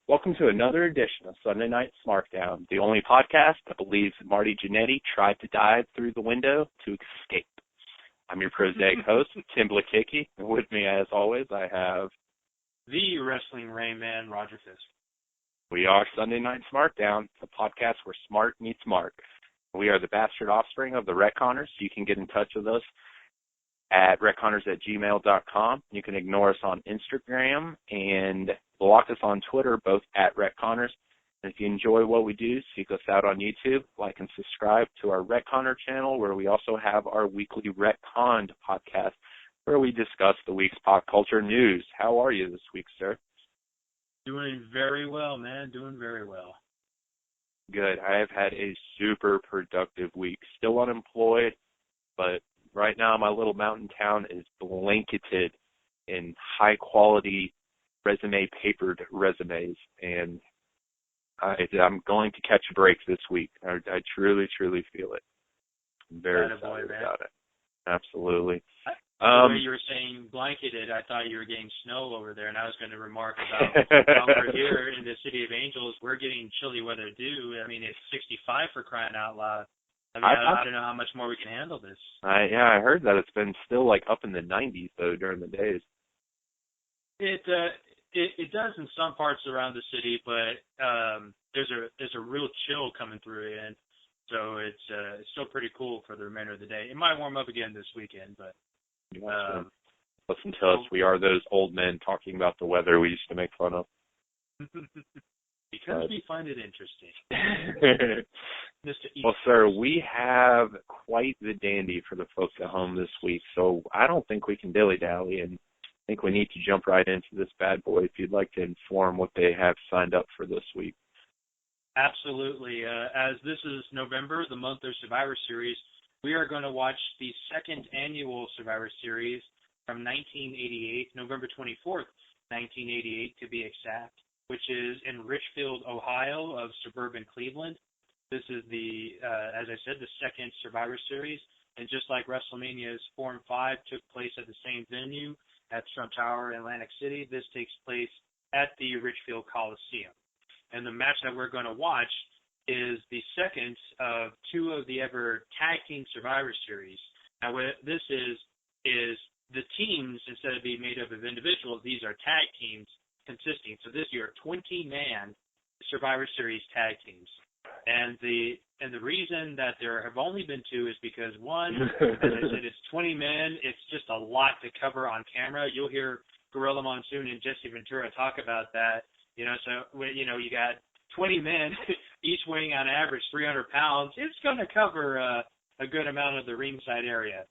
Welcome to another edition of Sunday Night Smartdown, the only podcast that believes Marty Jannetty tried to dive through the window to escape. I'm your prosaic host, Tim Blakicki, and with me, as always, I have the Wrestling Rain Man, Roger Fisk. We are Sunday Night Smartdown, the podcast where smart meets Mark. We are the bastard offspring of the Retconners. You can get in touch with us at retconners@gmail.com. You can ignore us on Instagram and block us on Twitter, both at Retconners. And if you enjoy what we do, seek us out on YouTube, like and subscribe to our Retconner channel, where we also have our weekly Retconned podcast, where we discuss the week's pop culture news. How are you this week, sir? Doing very well, man. Doing very well. Good. I have had a super productive week. Still unemployed, but right now my little mountain town is blanketed in high-quality papered resumes, and I'm going to catch a break this week. I truly, truly feel it. I'm very excited about it. Absolutely. The way you were saying blanketed, I thought you were getting snow over there, and I was going to remark about over here in the City of Angels, we're getting chilly weather too. I mean, it's 65 for crying out loud. I mean, I don't know how much more we can handle this. I heard that it's been still like up in the 90s though during the days. It does in some parts around the city, but there's a real chill coming through, and so it's still pretty cool for the remainder of the day. It might warm up again this weekend, but listen to us. We are those old men talking about the weather we used to make fun of. Because we find it interesting. Well, sir, we have quite the dandy for the folks at home this week, so I don't think we can dilly-dally, and I think we need to jump right into this bad boy if you'd like to inform what they have signed up for this week. Absolutely. As this is November, the month of Survivor Series, we are going to watch the second annual Survivor Series from 1988, November 24th, 1988 to be exact, which is in Richfield, Ohio of suburban Cleveland. This is as I said, the second Survivor Series. And just like WrestleMania's 4 and 5 took place at the same venue at Trump Tower, Atlantic City, this takes place at the Richfield Coliseum. And the match that we're going to watch is the second of 2 of the ever tag team Survivor Series. Now, what this is the teams, instead of being made up of individuals, these are tag teams consisting. So this year, 20-man Survivor Series tag teams. And the reason that there have only been 2 is because, one, as I said, it's 20 men. It's just a lot to cover on camera. You'll hear Gorilla Monsoon and Jesse Ventura talk about that. You got 20 men, each weighing on average 300 pounds. It's going to cover a good amount of the ringside area.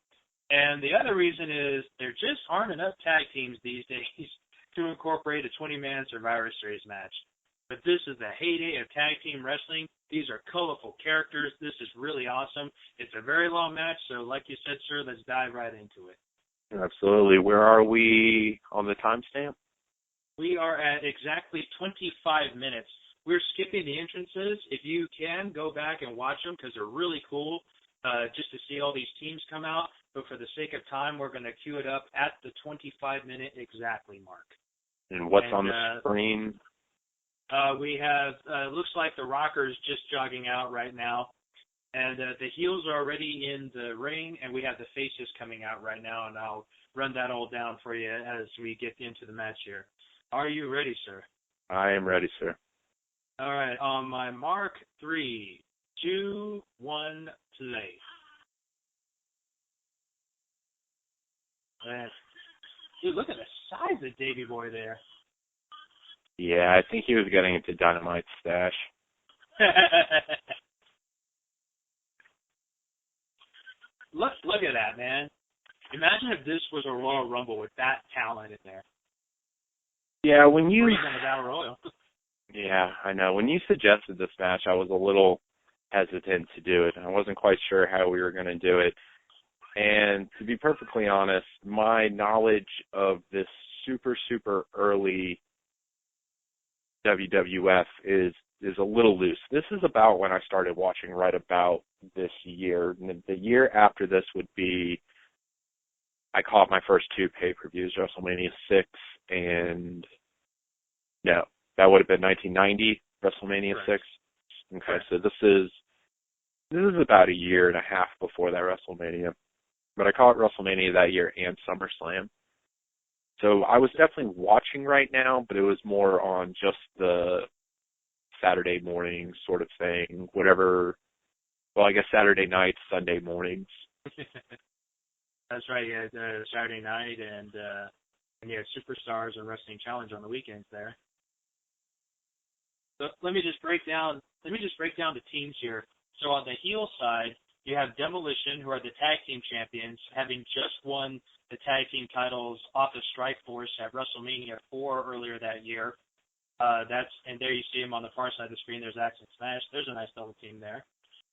And the other reason is there just aren't enough tag teams these days to incorporate a 20-man Survivor Series match. But this is the heyday of tag team wrestling. These are colorful characters. This is really awesome. It's a very long match, so like you said, sir, let's dive right into it. Absolutely. Where are we on the timestamp? We are at exactly 25 minutes. We're skipping the entrances. If you can, go back and watch them because they're really cool just to see all these teams come out. But for the sake of time, we're going to cue it up at the 25-minute exactly mark. And what's on the screen? We have, looks like the Rockers just jogging out right now. And the heels are already in the ring, and we have the faces coming out right now. And I'll run that all down for you as we get into the match here. Are you ready, sir? I am ready, sir. All right. On my mark, 3, 2, 1, play. Dude, look at the size of Davey Boy there. Yeah, I think he was getting into Dynamite's stash. Look at that, man. Imagine if this was a Royal Rumble with that talent in there. Yeah, when you... Battle Royal. Yeah, I know. When you suggested this match, I was a little hesitant to do it. I wasn't quite sure how we were going to do it. And to be perfectly honest, my knowledge of this super, super early WWF is a little loose. This is about when I started watching right about this year. And the year after this would be, I caught my first 2 pay-per-views, WrestleMania 6 and, no, That would have been 1990, WrestleMania Correct. 6. Okay, Correct. so this is about a year and a half before that WrestleMania. But I call it WrestleMania that year and SummerSlam. So I was definitely watching right now, but it was more on just the Saturday morning sort of thing, whatever. Well, I guess Saturday nights, Sunday mornings. That's right. You had Saturday night, and you had Superstars and Wrestling Challenge on the weekends there. So let me just break down the teams here. So on the heel side, you have Demolition, who are the tag team champions, having just won the tag team titles off of Strikeforce at WrestleMania 4 earlier that year. And there you see him on the far side of the screen. There's Axe and Smash. There's a nice double team there.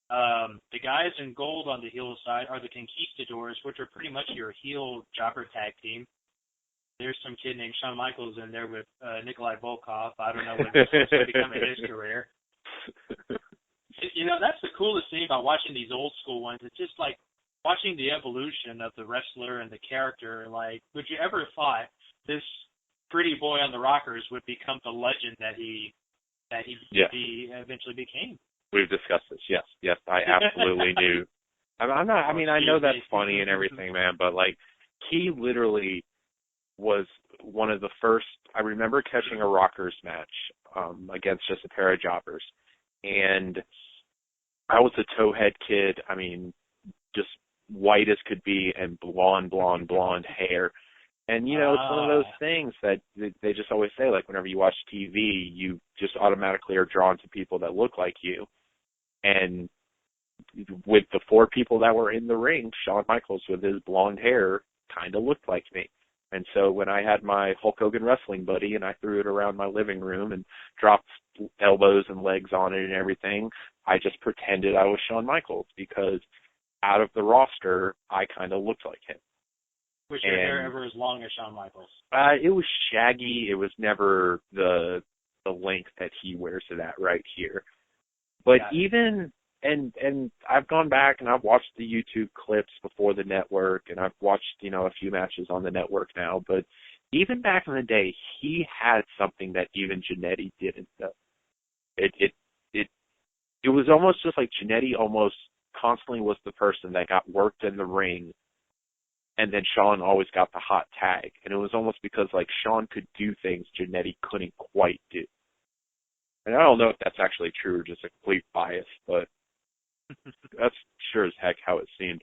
The guys in gold on the heel side are the Conquistadors, which are pretty much your heel jobber tag team. There's some kid named Shawn Michaels in there with Nikolai Volkov. I don't know what's going to become of his career. You know, that's the coolest thing about watching these old school ones. It's just like watching the evolution of the wrestler and the character. Like, would you ever thought this pretty boy on the Rockers would become the legend that he eventually became? We've discussed this. Yes, I absolutely knew. I'm not. I mean, I know that's funny and everything, man, but like, he literally was one of the first. I remember catching a Rockers match against just a pair of jobbers, and I was a towhead kid. I mean, just white as could be and blonde hair. And, you know, it's one of those things that they just always say, like, whenever you watch TV, you just automatically are drawn to people that look like you. And with the 4 people that were in the ring, Shawn Michaels with his blonde hair kind of looked like me. And so when I had my Hulk Hogan wrestling buddy and I threw it around my living room and dropped elbows and legs on it and everything, I just pretended I was Shawn Michaels because out of the roster, I kind of looked like him. Was your hair ever as long as Shawn Michaels? It was shaggy. It was never the length that he wears it at right here. But even and I've gone back and I've watched the YouTube clips before the network, and I've watched, you know, a few matches on the network now. But even back in the day, he had something that even Jannetty didn't. It was almost just like Jannetty almost constantly was the person that got worked in the ring, and then Shawn always got the hot tag. And it was almost because, like, Shawn could do things Jannetty couldn't quite do. And I don't know if that's actually true or just a complete bias, but that's sure as heck how it seems.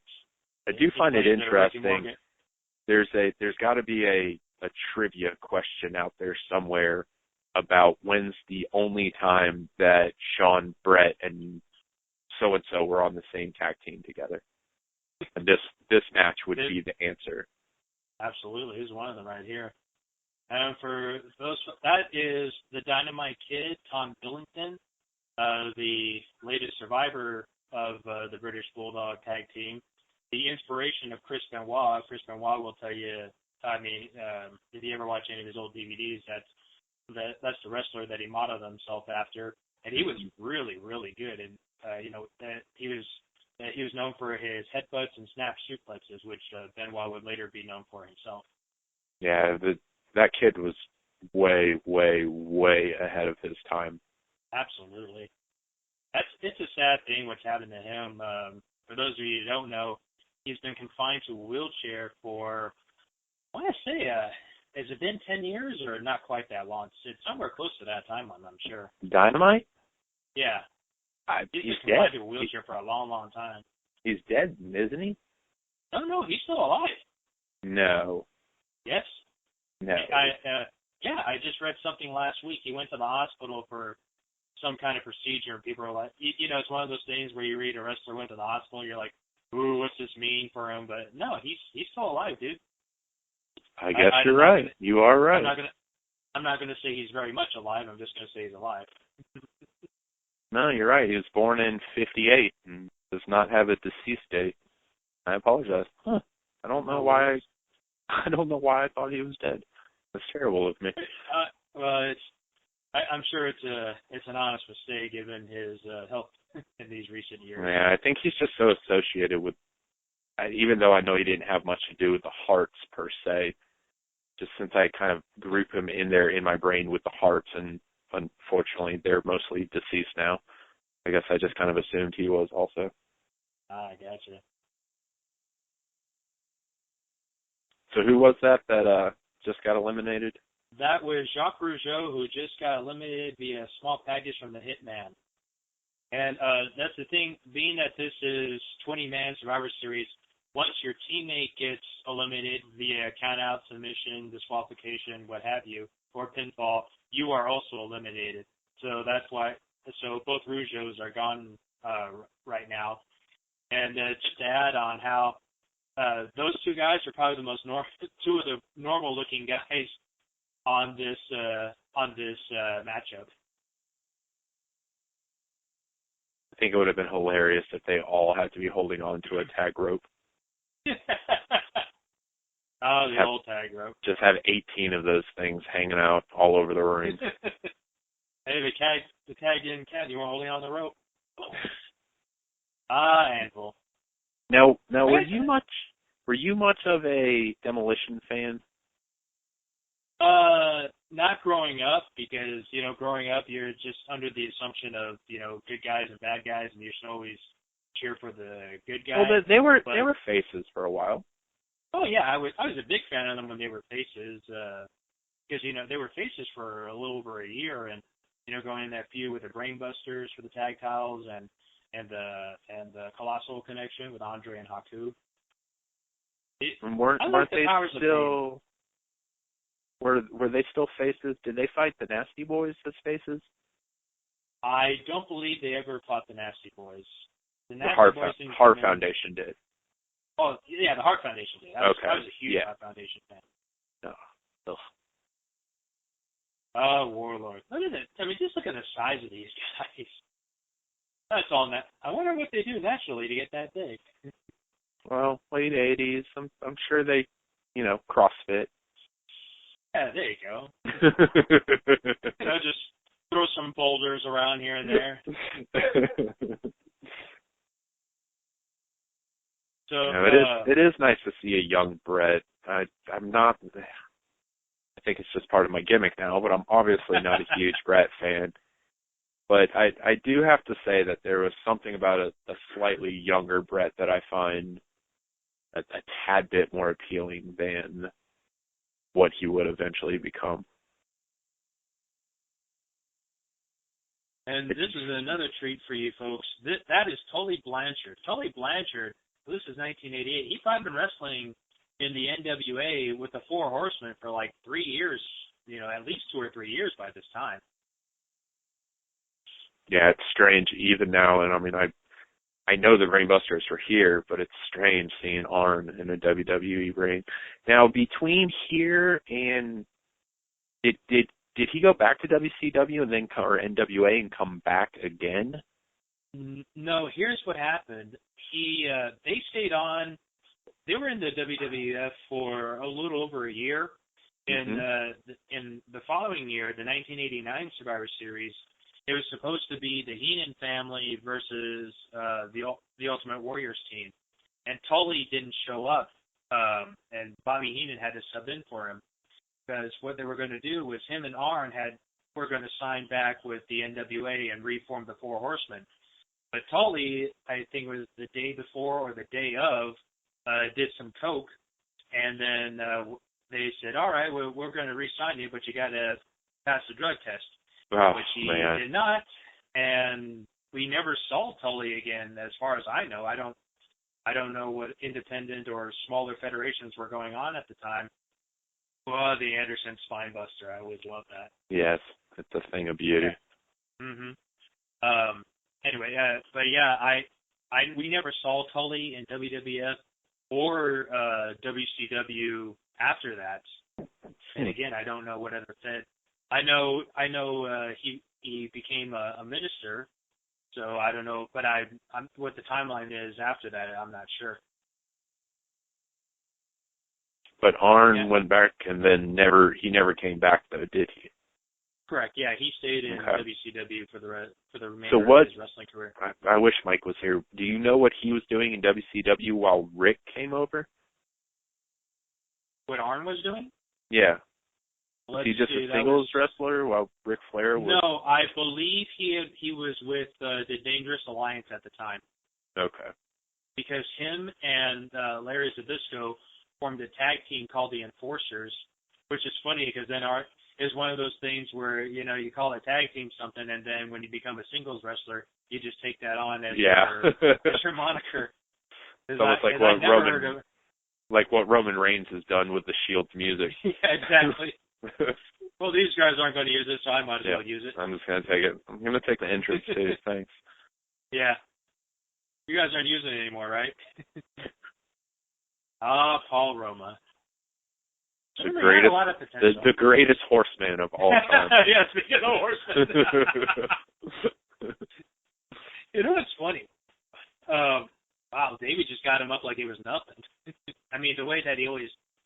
I do find it interesting. There's got to be a trivia question out there somewhere about when's the only time that Shawn, Brett, and so-and-so were on the same tag team together. And this match would be the answer. Absolutely. Here's one of them right here. And for those, that is the Dynamite Kid, Tom Billington, the latest survivor of the British Bulldog tag team. The inspiration of Chris Benoit. Chris Benoit will tell you, I mean, if you ever watch any of his old DVDs, that's the wrestler that he modeled himself after. And he was really, really good. And, you know, he was known for his headbutts and snap suplexes, which Benoit would later be known for himself. Yeah, that kid was way, way, way ahead of his time. Absolutely. It's a sad thing what's happened to him. For those of you who don't know, he's been confined to a wheelchair for, I want to say, has it been 10 years or not quite that long? It's somewhere close to that time, I'm sure. Dynamite? Yeah. He's been dead. confined to a wheelchair for a long, long time. He's dead, isn't he? No, he's still alive. No. Yes. No. I just read something last week. He went to the hospital for some kind of procedure, and people are like, you know, it's one of those things where you read a wrestler went to the hospital, and you're like, ooh, what's this mean for him? But no, he's still alive, dude. I guess you're right. You are right. I'm not gonna say he's very much alive. I'm just gonna say he's alive. No, you're right. He was born in '58 and does not have a deceased date. I apologize. I don't know why I thought he was dead. That's terrible of me. Well, I'm sure it's an honest mistake given his health in these recent years. Yeah, I think he's just so associated with, even though I know he didn't have much to do with the Hearts per se, just since I kind of group him in there in my brain with the Hearts, and unfortunately they're mostly deceased now. I guess I just kind of assumed he was also. I gotcha. So who was that just got eliminated? That was Jacques Rougeau, who just got eliminated via a small package from the Hitman. And that's the thing, being that this is 20-man Survivor Series, once your teammate gets eliminated via count-out, submission, disqualification, what have you, or pinfall, you are also eliminated. So that's why. So both Rougeaus are gone right now. And just to add on how those two guys are probably the most two of the normal-looking guys on this matchup. I think it would have been hilarious if they all had to be holding on to a tag rope. Oh, the old tag rope. Just have 18 of those things hanging out all over the ring. Hey, the tag in cat, you were holding on the rope. Handful. Now, were you much of a Demolition fan? Not growing up, because, growing up you're just under the assumption of, good guys and bad guys, and you should always cheer for the good guys. Well, they were faces for a while. Oh yeah, I was a big fan of them when they were faces, because they were faces for a little over a year, and going in that feud with the Brainbusters for the tag titles, and the Colossal connection with Andre and Haku. Weren't they still? Were they still faces? Did they fight the Nasty Boys as faces? I don't believe they ever fought the Nasty Boys. The Heart Foundation did. Oh yeah, the Heart Foundation did. I was a huge Heart Foundation fan. No. Ugh. Oh, Warlord! Look at it. I mean, just look at the size of these guys. That's all. I wonder what they do naturally to get that big. Well, late '80s. I'm sure they, CrossFit. Yeah, there you go. Just throw some boulders around here and there. So it is nice to see a young Brett. I'm not. I think it's just part of my gimmick now, but I'm obviously not a huge Brett fan. But I do have to say that there was something about a slightly younger Brett that I find a tad bit more appealing than what he would eventually become. And this is another treat for you folks. That is Tully Blanchard. Tully Blanchard, this is 1988. He's probably been wrestling in the NWA with the Four Horsemen for like 3 years, at least 2 or 3 years by this time. Yeah, it's strange even now, and I mean, I know the Brainbusters were here, but it's strange seeing Arn in a WWE ring. Now, between here and did he go back to WCW and then or NWA and come back again? No, here's what happened. They stayed on. They were in the WWF for a little over a year. In the following year, the 1989 Survivor Series, it was supposed to be the Heenan family versus the Ultimate Warriors team. And Tully didn't show up, and Bobby Heenan had to sub in for him, because what they were going to do was him and Arn were going to sign back with the NWA and reform the Four Horsemen. But Tully, I think it was the day before or the day of, did some coke, and then they said, all right, we're going to re-sign you, but you got to pass the drug test. Which he did not, and we never saw Tully again, as far as I know. I don't know what independent or smaller federations were going on at the time. Well, the Anderson Spinebuster, I always loved that. Yes, it's a thing of beauty. Yeah. Anyway, but yeah, we never saw Tully in WWF or WCW after that. And again, I don't know what other fed. I know he became a minister, so I don't know, but I'm what the timeline is after that, I'm not sure. But Arn went back and then he never came back though, did he? Correct. Yeah, he stayed in WCW for the remainder of his wrestling career. I wish Mike was here. Do you know what he was doing in WCW while Rick came over? What Arn was doing? Yeah. Was he just a singles wrestler while Ric Flair was? No, I believe he was with the Dangerous Alliance at the time. Okay. Because him and Larry Zbyszko formed a tag team called the Enforcers, which is funny because then is one of those things where, you know, you call a tag team something, and then when you become a singles wrestler, you just take that on as your moniker. It's almost like what Roman Reigns has done with the Shield's music. Yeah, exactly. Well, these guys aren't going to use it, so I might as well use it. I'm just going to take it. I'm going to take the entrance too. Thanks. Yeah. You guys aren't using it anymore, right? Paul Roma. The greatest horseman of all time. Yeah, speaking of horseman. You know what's funny? Wow, Davey just got him up like it was nothing. I mean, the way that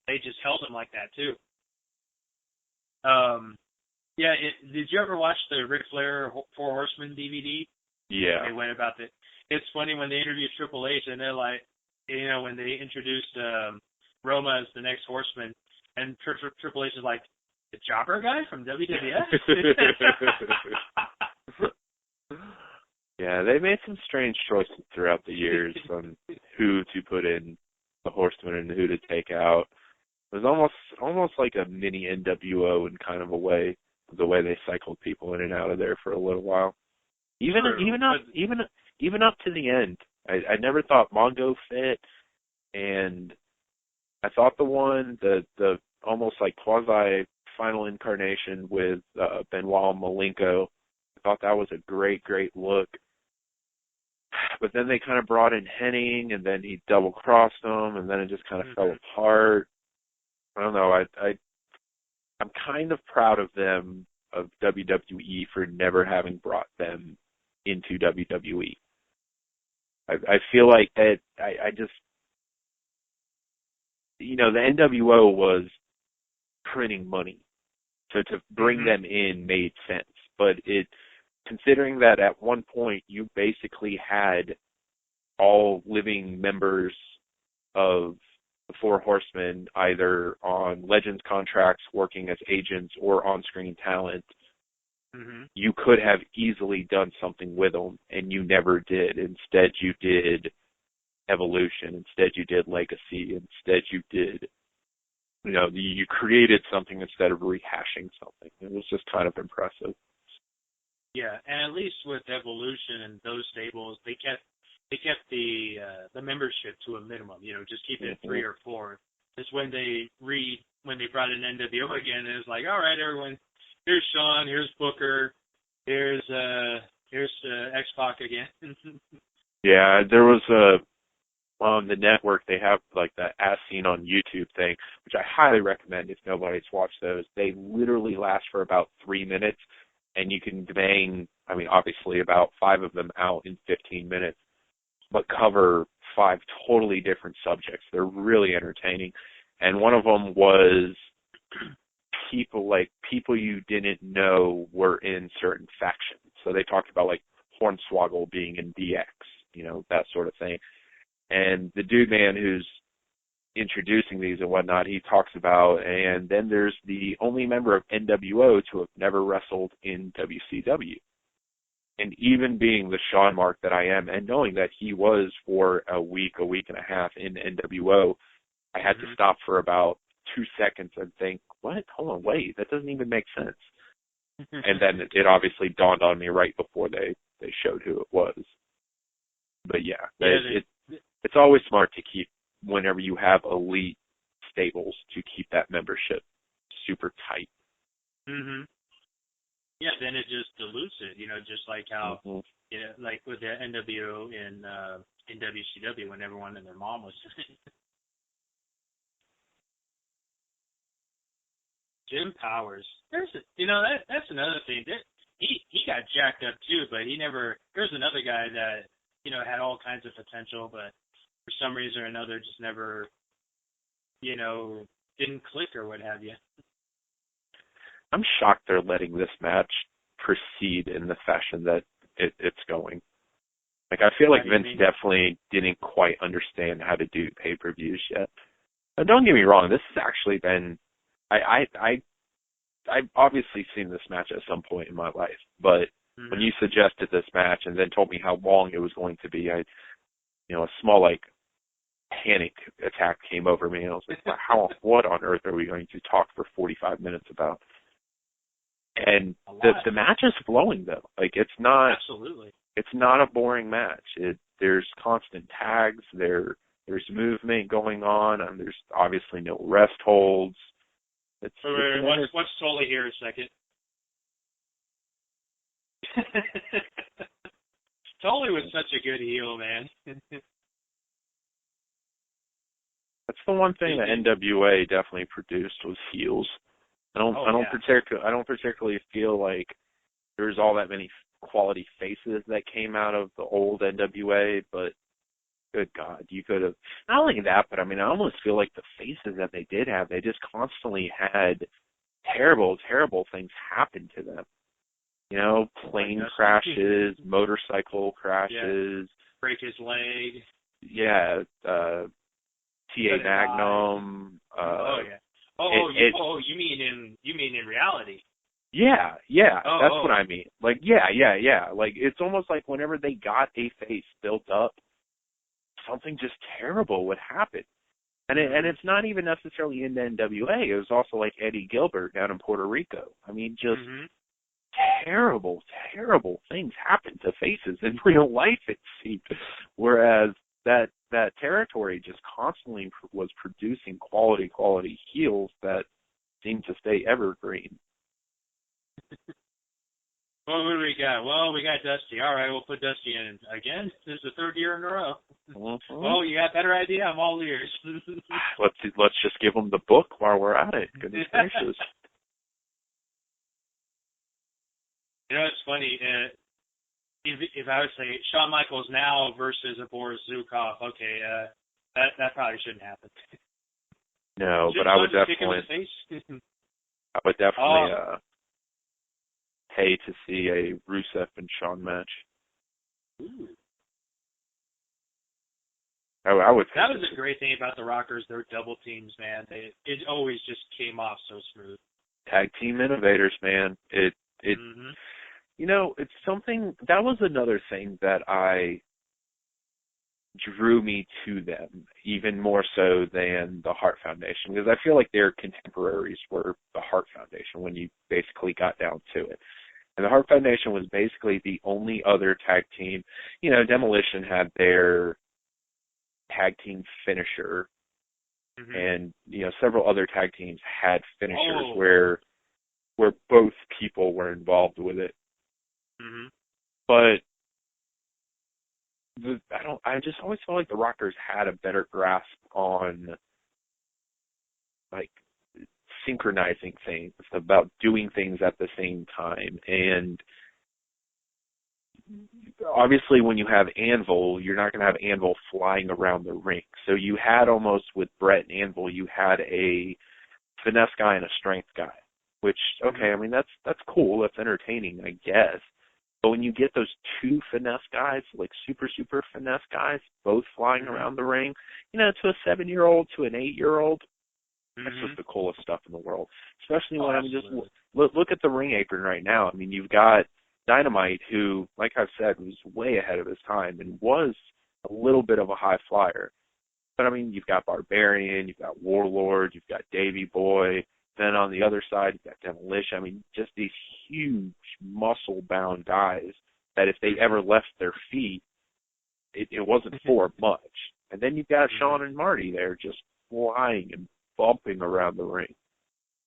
they just held him like that too. Yeah, did you ever watch the Ric Flair Four Horsemen DVD? Yeah. They went about that. It's funny when they interviewed Triple H and they're like, you know, when they introduced Roma as the next horseman, and Triple H is like, the Jobber guy from WWF? Yeah, they made some strange choices throughout the years on who to put in the Horsemen and who to take out. It was almost like a mini NWO in kind of a way, the way they cycled people in and out of there for a little while. Even up to the end. I never thought Mongo fit, and I thought the almost like quasi final incarnation with Benoit Malenko, I thought that was a great look. But then they kind of brought in Henning, and then he double crossed them, and then it just kind of fell apart. I don't know. I'm kind of proud of them, of WWE, for never having brought them into WWE. I feel like that. I just, you know, the NWO was printing money, so to bring them in made sense. But considering that at one point you basically had all living members of the Four Horsemen either on Legends contracts working as agents or on-screen talent, you could have easily done something with them, and you never did. Instead, you did Evolution. Instead, you did Legacy. Instead, you did, you know, you created something instead of rehashing something. It was just kind of impressive. Yeah, and at least with Evolution and those stables, they kept the membership to a minimum. You know, just keep it 3 or 4. Just when they brought in NWO again, it was like, all right, everyone, here's Sean, here's Booker, here's X-Pac again. Yeah, there was on the network, they have like that As Seen on YouTube thing, which I highly recommend if nobody's watched those. They literally last for about 3 minutes, and you can bang, I mean, obviously about 5 of them out in 15 minutes, but cover 5 totally different subjects. They're really entertaining. And one of them was people you didn't know were in certain factions. So they talked about like Hornswoggle being in DX, you know, that sort of thing. And the dude man who's introducing these and whatnot, he talks about, and then there's the only member of NWO to have never wrestled in WCW. And even being the Sean Mark that I am, and knowing that he was for a week and a half in NWO, I had to stop for about 2 seconds and think, what? Hold on, wait, that doesn't even make sense. And then it obviously dawned on me right before they showed who it was. But it's always smart to keep, whenever you have elite stables, to keep that membership super tight. Yeah, then it just dilutes it, you know, just like how, you know, like with the NWO in WCW when everyone and their mom was. Jim Powers, that's another thing. He got jacked up too, but there's another guy that, you know, had all kinds of potential, but for some reason or another just never, you know, didn't click or what have you. I'm shocked they're letting this match proceed in the fashion that it's going. Like, I feel like Vince definitely didn't quite understand how to do pay-per-views yet. But don't get me wrong, this has actually been, I I've obviously seen this match at some point in my life, but when you suggested this match and then told me how long it was going to be, a small like panic attack came over me. And I was like, what on earth are we going to talk for 45 minutes about? And the match is flowing though. Like it's not a boring match. There's constant tags. There's movement going on, and there's obviously no rest holds. What's Tully here a second? Tully was such a good heel, man. That's the one thing that NWA definitely produced was heels. I don't particularly feel like there's all that many quality faces that came out of the old NWA, but good God, you could have not only that, but I mean, I almost feel like the faces that they did have, they just constantly had terrible, terrible things happen to them. Plane crashes, motorcycle crashes, break his leg. Yeah, TA Magnum. You mean in reality? Yeah, that's what I mean. Like, yeah. Like, it's almost like whenever they got a face built up, something just terrible would happen. And it's not even necessarily in the NWA. It was also like Eddie Gilbert down in Puerto Rico. I mean, just terrible, terrible things happen to faces in real life, it seemed. Whereas that territory just constantly was producing quality heels that seemed to stay evergreen. Well, what do we got? Well, we got Dusty. All right, we'll put Dusty in again. This is the third year in a row. Mm-hmm. Well, you got a better idea? I'm all ears. Let's just give them the book while we're at it. Goodness gracious. It's funny. If I would say Shawn Michaels now versus a Boris Zukov, okay, that probably shouldn't happen. No, but I would definitely pay to see a Rusev and Shawn match. Ooh. I would. That was the great thing about the Rockers. Their double teams, man. It always just came off so smooth. Tag team innovators, man. It's something that was another thing that drew me to them even more so than the Hart Foundation, because I feel like their contemporaries were the Hart Foundation when you basically got down to it. And the Hart Foundation was basically the only other tag team. Demolition had their tag team finisher, and several other tag teams had finishers where both people were involved with it. But I just always felt like the Rockers had a better grasp on like synchronizing things, about doing things at the same time. And obviously when you have Anvil, you're not going to have Anvil flying around the ring. So you had almost with Brett and Anvil, you had a finesse guy and a strength guy, which, okay, I mean, that's cool. That's entertaining, I guess. But when you get those two finesse guys, like super, super finesse guys, both flying around the ring, to a 7-year-old, to an 8-year-old, that's just the coolest stuff in the world. Especially when just look at the ring apron right now. I mean, you've got Dynamite, who, like I've said, was way ahead of his time and was a little bit of a high flyer. But, I mean, you've got Barbarian, you've got Warlord, you've got Davey Boy. Then on the other side, you've got Demolition. I mean, just these huge, muscle-bound guys that if they ever left their feet, it wasn't for much. And then you've got Shawn and Marty there just flying and bumping around the ring.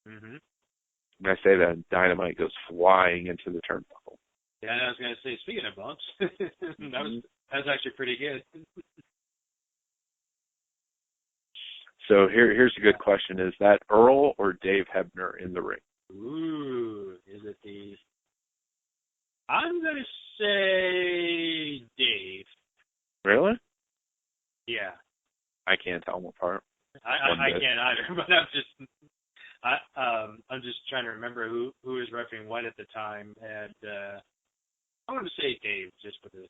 And I say that, and Dynamite goes flying into the turnbuckle. Yeah, I was going to say, speaking of bumps, that was actually pretty good. So here's a good question. Is that Earl or Dave Hebner in the ring? Ooh, is it the... I'm going to say Dave. Really? Yeah. I can't tell them apart. I can't either, but I'm just trying to remember who was repping what at the time, and I want to say Dave just for the...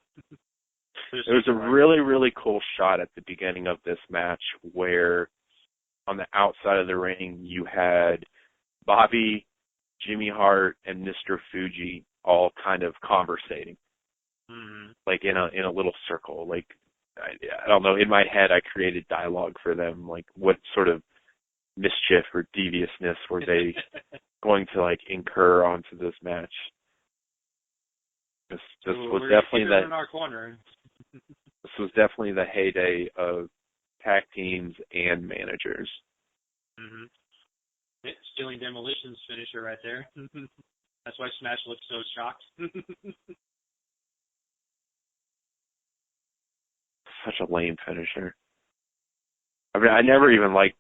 There was a really, really cool shot at the beginning of this match where on the outside of the ring you had Bobby, Jimmy Hart and Mr. Fuji all kind of conversating, like in a little circle. Like I don't know. In my head, I created dialogue for them. Like what sort of mischief or deviousness were they going to like incur onto this match? This was definitely that. In our corner. This was definitely the heyday of tag teams and managers. Stealing Demolition's finisher right there. That's why Smash looks so shocked. Such a lame finisher. I mean, I didn't like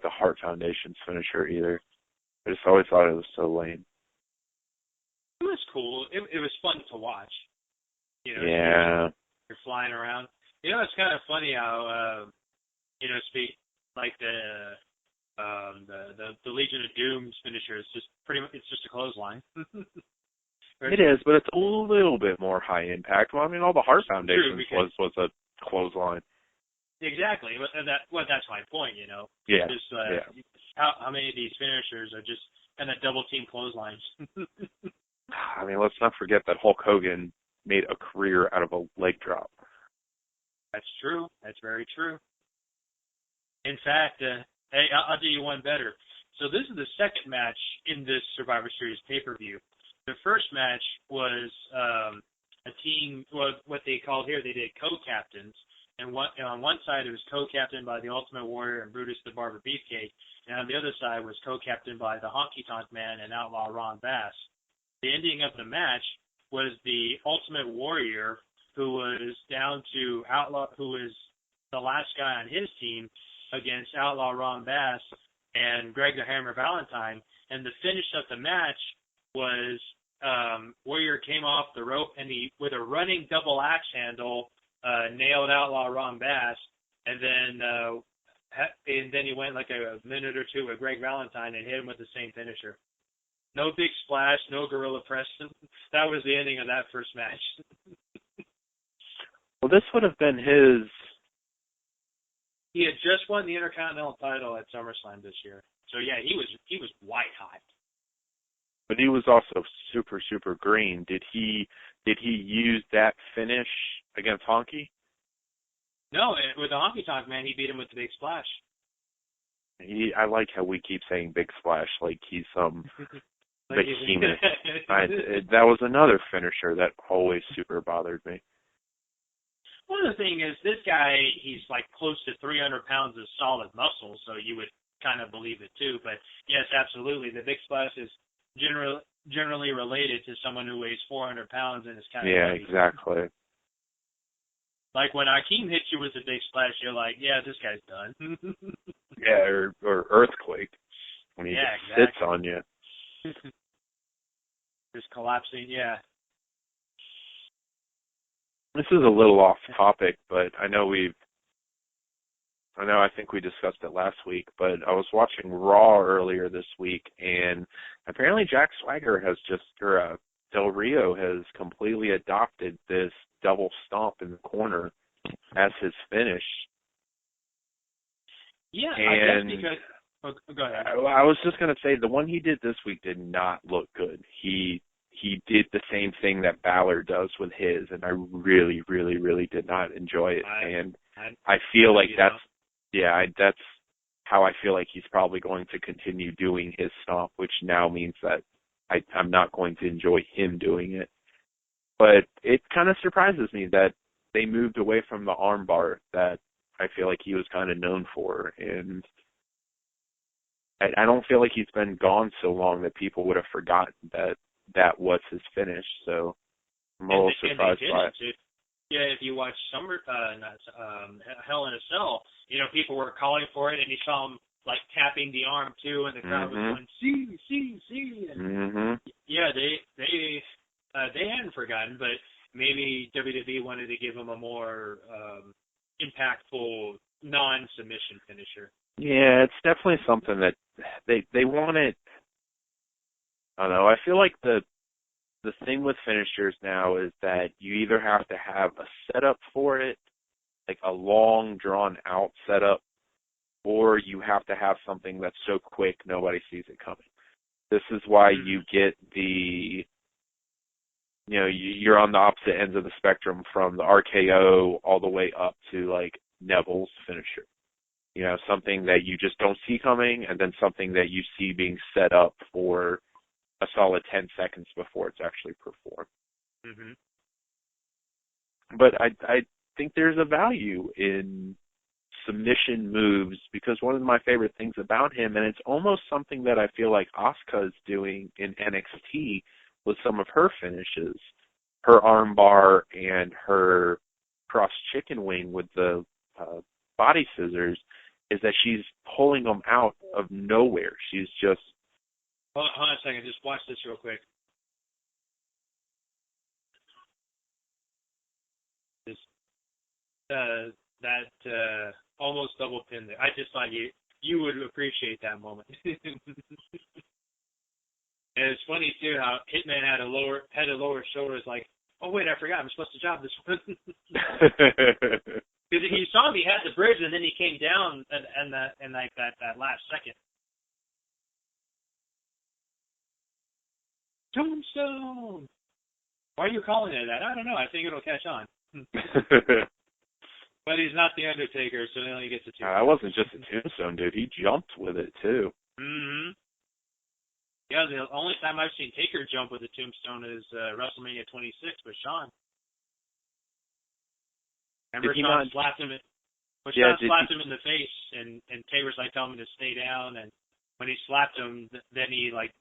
the Hart Foundation's finisher either. I just always thought it was so lame. It was cool. It was fun to watch. You know, yeah. You're flying around. You know, it's kind of funny how, like the Legion of Doom's finisher is just it's just a clothesline. It is, but it's a little bit more high impact. Well, I mean, all the Hart Foundations was a clothesline. Exactly. That's my point, you know. Yeah. Just, how many of these finishers are just kind of double team clotheslines? I mean, let's not forget that Hulk Hogan made a career out of a leg drop. That's true. That's very true. In fact, hey, I'll do you one better. So this is the second match in this Survivor Series pay-per-view. The first match was a team, what they called here, they did co-captains. And on one side, it was co-captained by the Ultimate Warrior and Brutus the Barber Beefcake. And on the other side was co-captained by the Honky Tonk Man and Outlaw Ron Bass. The ending of the match was the Ultimate Warrior, who was down to Outlaw, who was the last guy on his team, against Outlaw Ron Bass and Greg the Hammer Valentine. And the finish of the match was Warrior came off the rope and he, with a running double axe handle, nailed Outlaw Ron Bass, and then he went like a minute or two with Greg Valentine and hit him with the same finisher. No big splash, no gorilla press. That was the ending of that first match. Well, this would have been his. He had just won the Intercontinental title at SummerSlam this year, so yeah, he was white hot. But he was also super, super green. Did he use that finish against Honky? No, with the Honky Tonk Man, he beat him with the big splash. I like how we keep saying big splash like he's some behemoth. That was another finisher that always super bothered me. Well, the thing is, this guy, he's like close to 300 pounds of solid muscle, so you would kind of believe it too. But yes, absolutely, the big splash is generally related to someone who weighs 400 pounds and is kind of heavy. Exactly. Like when Akeem hits you with a big splash, you're like, yeah, this guy's done. Yeah, or Earthquake when he sits on you. Just collapsing, yeah. This is a little off topic, but I think we discussed it last week, but I was watching Raw earlier this week, and apparently Jack Swagger Del Rio has completely adopted this double stomp in the corner as his finish. Yeah, and I guess because... Oh, go ahead. I was just going to say, the one he did this week did not look good. He did the same thing that Balor does with his, and I really, really, really did not enjoy it. I feel like that's how I feel like he's probably going to continue doing his stomp, which now means that I'm not going to enjoy him doing it. But it kind of surprises me that they moved away from the armbar that I feel like he was kind of known for, and I don't feel like he's been gone so long that people would have forgotten that was his finish. So I'm a little surprised by it. Yeah, if you watch Hell in a Cell, people were calling for it, and you saw him like tapping the arm too, and the crowd was going, see. And yeah, they hadn't forgotten, but maybe WWE wanted to give him a more impactful non-submission finisher. Yeah, it's definitely something that they wanted. I don't know. I feel like the thing with finishers now is that you either have to have a setup for it, like a long, drawn-out setup, or you have to have something that's so quick nobody sees it coming. This is why you get the, you're on the opposite ends of the spectrum from the RKO all the way up to like Neville's finisher. Something that you just don't see coming, and then something that you see being set up for a solid 10 seconds before it's actually performed. Mm-hmm. But I think there's a value in submission moves, because one of my favorite things about him, and it's almost something that I feel like Asuka's doing in NXT with some of her finishes, her armbar and her cross chicken wing with the body scissors, is that she's pulling them out of nowhere. She's just... Hold on a second. Just watch this real quick. That almost double pin there. I just thought you would appreciate that moment. And it's funny too how Hitman had a lower shoulders. Like, oh wait, I forgot I'm supposed to job this one. Because you saw him, he had the bridge, and then he came down, and like that last second. Tombstone. Why are you calling it that? I don't know. I think it'll catch on. But he's not the Undertaker, so he only gets a tombstone. That wasn't just a tombstone, dude. He jumped with it too. Mm-hmm. Yeah, the only time I've seen Taker jump with a tombstone is WrestleMania 26 with Shawn. Remember Shawn slapped him slapped him in the face, and Taker's like telling him to stay down, and when he slapped him, then he like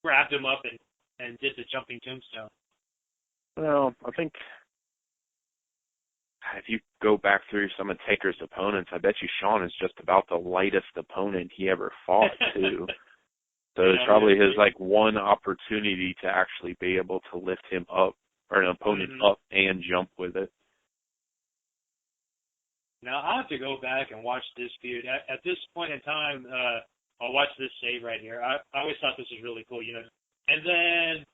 grabbed him up and did the jumping tombstone. Well, I think if you go back through some of Taker's opponents, I bet you Shawn is just about the lightest opponent he ever fought, too. So it's probably his, like, one opportunity to actually be able to lift him up, or an opponent up and jump with it. Now, I'll have to go back and watch this feud. At this point in time, I'll watch this save right here. I always thought this was really cool, And then,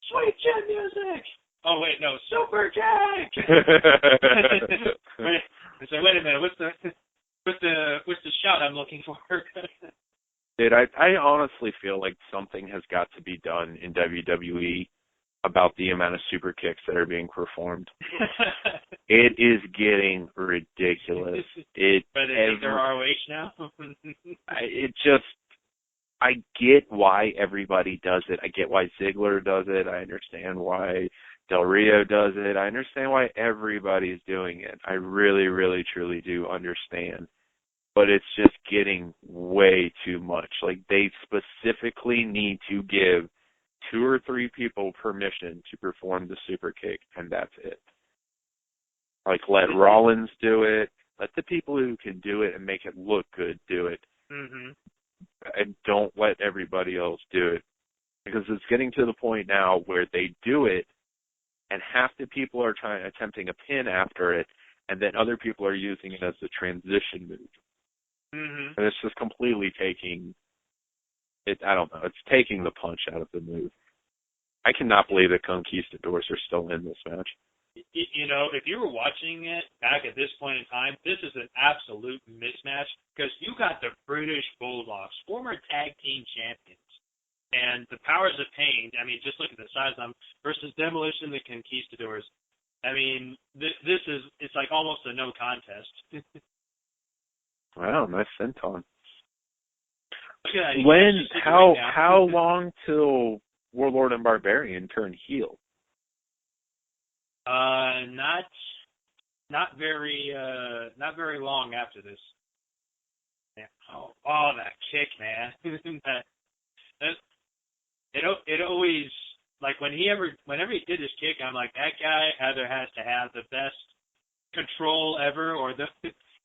sweet chin music! Oh wait, no, Super Jack. So wait a minute, what's the shout I'm looking for? Dude, I honestly feel like something has got to be done in WWE about the amount of super kicks that are being performed. It is getting ridiculous. But they think they're ROH now. I get why everybody does it. I get why Ziggler does it. I understand why Del Rio does it. I understand why everybody's doing it. I really, really, truly do understand. But it's just getting way too much. Like, they specifically need to give 2 or 3 people permission to perform the super kick, and that's it. Like, let Rollins do it. Let the people who can do it and make it look good do it. Mm-hmm. And don't let everybody else do it. Because it's getting to the point now where they do it, and half the people are attempting a pin after it, and then other people are using it as a transition move. Mm-hmm. And it's just completely taking it. I don't know. It's taking the punch out of the move. I cannot believe that Conquistadors are still in this match. If you were watching it back at this point in time, this is an absolute mismatch because you got the British Bulldogs, former tag team champions, and the Powers of Pain. I mean, just look at the size of them versus Demolition and the Conquistadors. I mean, it's like almost a no contest. Wow, nice senton. How long till Warlord and Barbarian turn heel? Not very long after this. Yeah. Oh, that kick, man. It always, like, whenever he did his kick, I'm like, that guy either has to have the best control ever, or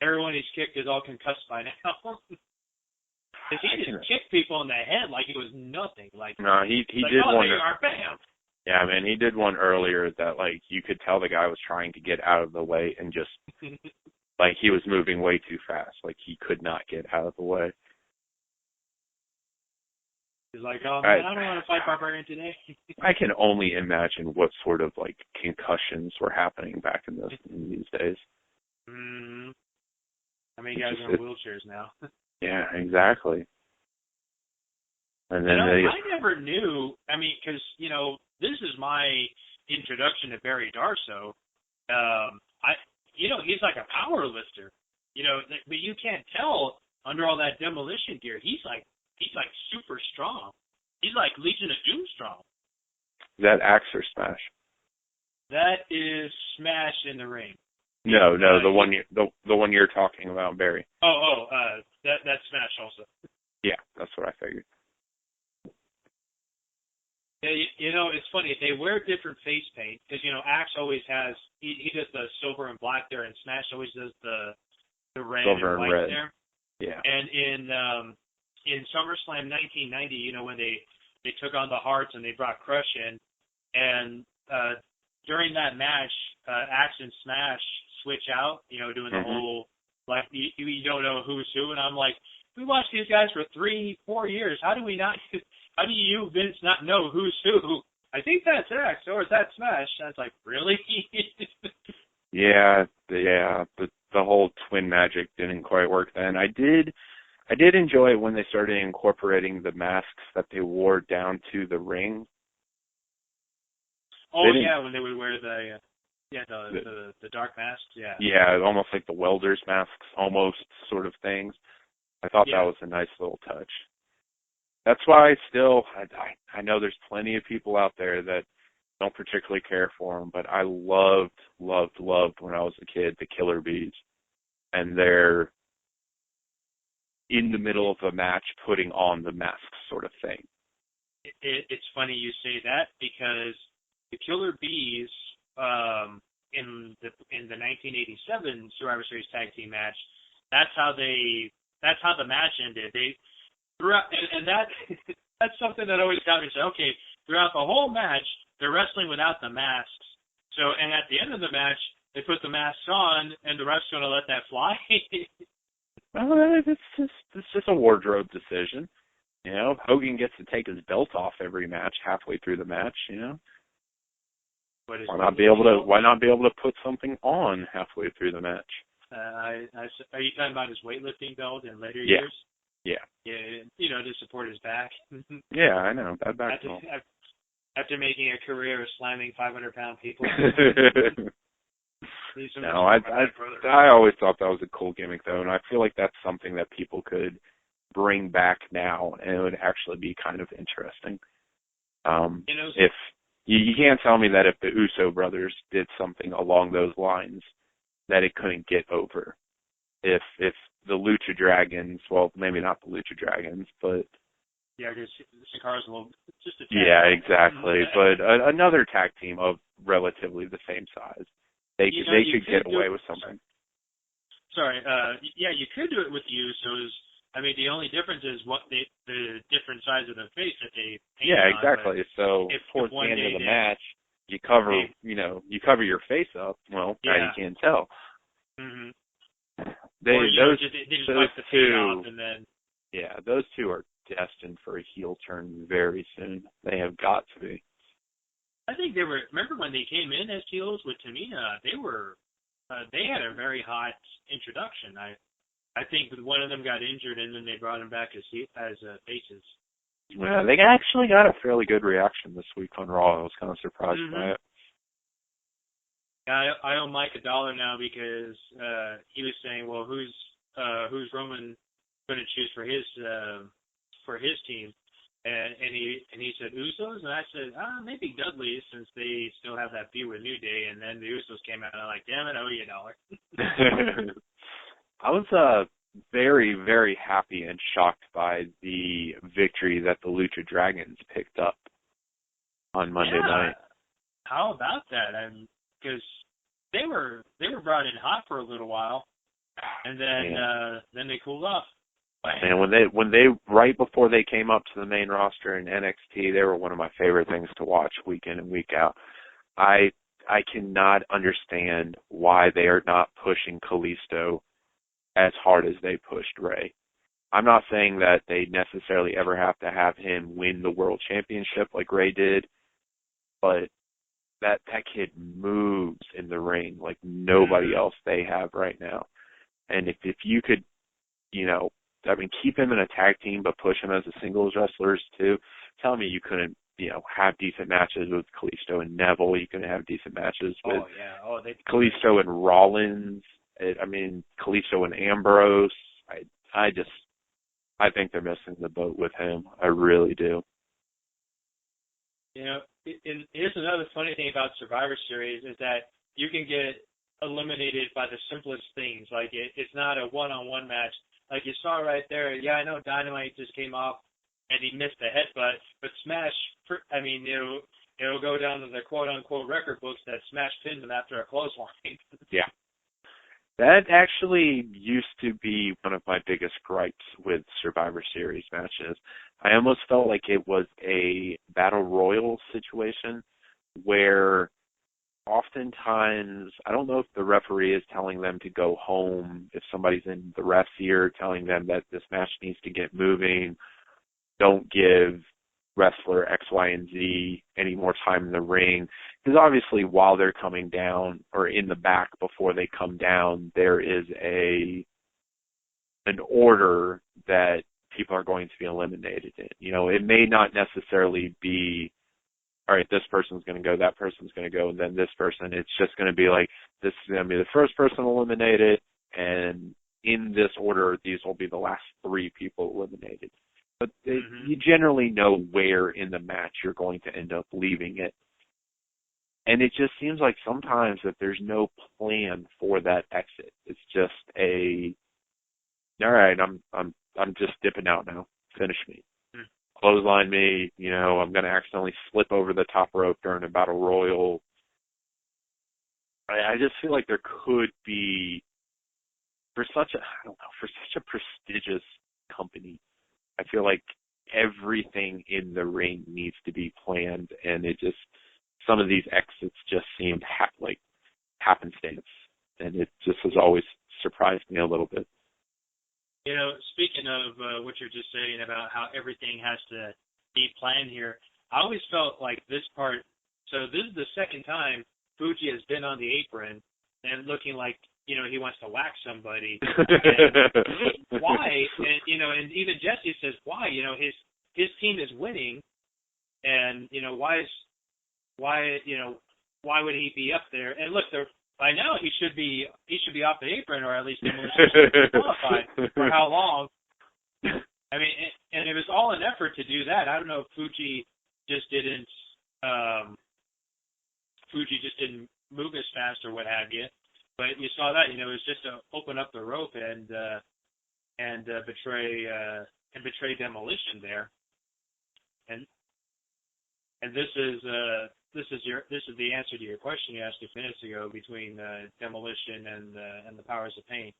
everyone he's kicked is all concussed by now. He just kicked people in the head like it was nothing. Like, no, he like, did one. Bam. Yeah, man, he did one earlier that, like, you could tell the guy was trying to get out of the way and just, like, he was moving way too fast. Like, he could not get out of the way. He's like, oh, man, I don't want to fight Barbarian today. I can only imagine what sort of, like, concussions were happening back in these days. Mm-hmm. I mean, guys are in wheelchairs now. Yeah, exactly. And then I never knew. I mean, because this is my introduction to Barry Darsow. He's like a power lifter. But you can't tell under all that demolition gear. He's like super strong. He's like Legion of Doom strong. Is that axe or smash? That is smash in the ring. No, the one you're talking about, Barry. That's smash also. Yeah, that's what I figured. Yeah, it's funny. They wear different face paint because Axe always has he does the silver and black there, and Smash always does the red Silver and white red. there. Yeah. And in SummerSlam 1990, when they took on the Hearts and they brought Crush in, and during that match, Axe and Smash switch out, doing the whole like you don't know who's who, and I'm like, we watched these guys for 3-4 years. How do you, Vince, not know who's who? I think that's Axe, or is that Smash? And I was like, really? Yeah. The whole twin magic didn't quite work then. I did enjoy it when they started incorporating the masks that they wore down to the ring. Oh yeah, when they would wear the dark masks. Yeah. Yeah, almost like the welders masks, almost sort of things. I thought that was a nice little touch. That's why I know there's plenty of people out there that don't particularly care for them, but I loved when I was a kid the Killer Bees, and they're in the middle of a match putting on the masks sort of thing. It's funny you say that because the Killer Bees in the 1987 Survivor Series tag team match, that's how the match ended. They throughout, and that's something that always got me. So okay, throughout the whole match, they're wrestling without the masks. So, and at the end of the match, they put the masks on, and the ref's going to let that fly. Well, it's just a wardrobe decision. Hogan gets to take his belt off every match halfway through the match. Why not be able to put something on halfway through the match? Are you talking about his weightlifting belt in later years? Yeah. Yeah, to support his back. Yeah, I know. That back after making a career of slamming 500-pound people. No, I always thought that was a cool gimmick, though, and I feel like that's something that people could bring back now, and it would actually be kind of interesting. If you can't tell me that if the Uso brothers did something along those lines, that it couldn't get over. If the Lucha Dragons, well, maybe not the Lucha Dragons, but yeah, because Sakara's a little just a tag. Yeah, exactly. But another tag team of relatively the same size, they could get away with something. Sorry, you could do it with the Usos. I mean, the only difference is what the different size of the face that they paint. Yeah, exactly. So towards the end of the match, you cover your face up. Well, now you can't tell. Mm-hmm. Those two, and then those two are destined for a heel turn very soon. They have got to be. I think they were. Remember when they came in as heels with Tamina? They had a very hot introduction. I think one of them got injured, and then they brought him back as faces. Well, they actually got a fairly good reaction this week on Raw. I was kind of surprised by it. I owe Mike $1 now because he was saying, well, who's Roman going to choose for his team? And he said Usos, and I said maybe Dudley, since they still have that feud with New Day. And then the Usos came out, and I'm like, damn it, I owe you $1. I was very, very happy and shocked by the victory that the Lucha Dragons picked up on Monday night. How about that? Because they were brought in hot for a little while, and then they cooled off. And when they right before they came up to the main roster in NXT, they were one of my favorite things to watch week in and week out. I cannot understand why they are not pushing Kalisto as hard as they pushed Ray. I'm not saying that they necessarily ever have to have him win the world championship like Ray did, but that kid moves in the ring like nobody else they have right now. And if you could, keep him in a tag team, but push him as a singles wrestlers too. Tell me you couldn't, have decent matches with Kalisto and Neville. You couldn't have decent matches with Kalisto and Rollins. Kalisto and Ambrose. I think they're missing the boat with him. I really do. Here's another funny thing about Survivor Series is that you can get eliminated by the simplest things. Like it's not a one-on-one match. Like you saw right there. Yeah, I know Dynamite just came off and he missed the headbutt, but Smash, it'll go down to the quote-unquote record books that Smash pinned him after a clothesline. Yeah. That actually used to be one of my biggest gripes with Survivor Series matches. I almost felt like it was a battle royal situation where oftentimes, I don't know if the referee is telling them to go home, if somebody's in the ref's ear telling them that this match needs to get moving, don't give wrestler X, Y, and Z any more time in the ring. Because obviously while they're coming down or in the back before they come down, there is an order that people are going to be eliminated in. It may not necessarily be, all right, this person's going to go, that person's going to go, and then this person. It's just going to be like, this is going to be the first person eliminated, and in this order, these will be the last 3 people eliminated. But you generally know where in the match you're going to end up leaving it. And it just seems like sometimes that there's no plan for that exit. It's just all right, I'm just dipping out now. Finish me. Clothesline me, I'm going to accidentally slip over the top rope during a battle royal. I just feel like there could be, for such a prestigious company, I feel like everything in the ring needs to be planned, and some of these exits just seemed like happenstance, and it just has always surprised me a little bit. Speaking of what you're just saying about how everything has to be planned here, I always felt like this part, so this is the second time Fuji has been on the apron and looking like, he wants to whack somebody. And why? And even Jesse says, why? His team is winning, and, why would he be up there? And look, by now he should be off the apron, or at least qualified. For how long? And it was all an effort to do that. I don't know if Fuji just didn't move as fast or what have you, but you saw that. It was just to open up the rope and betray Demolition there. And this is the answer to your question you asked a few minutes ago between Demolition and the Powers of Pain.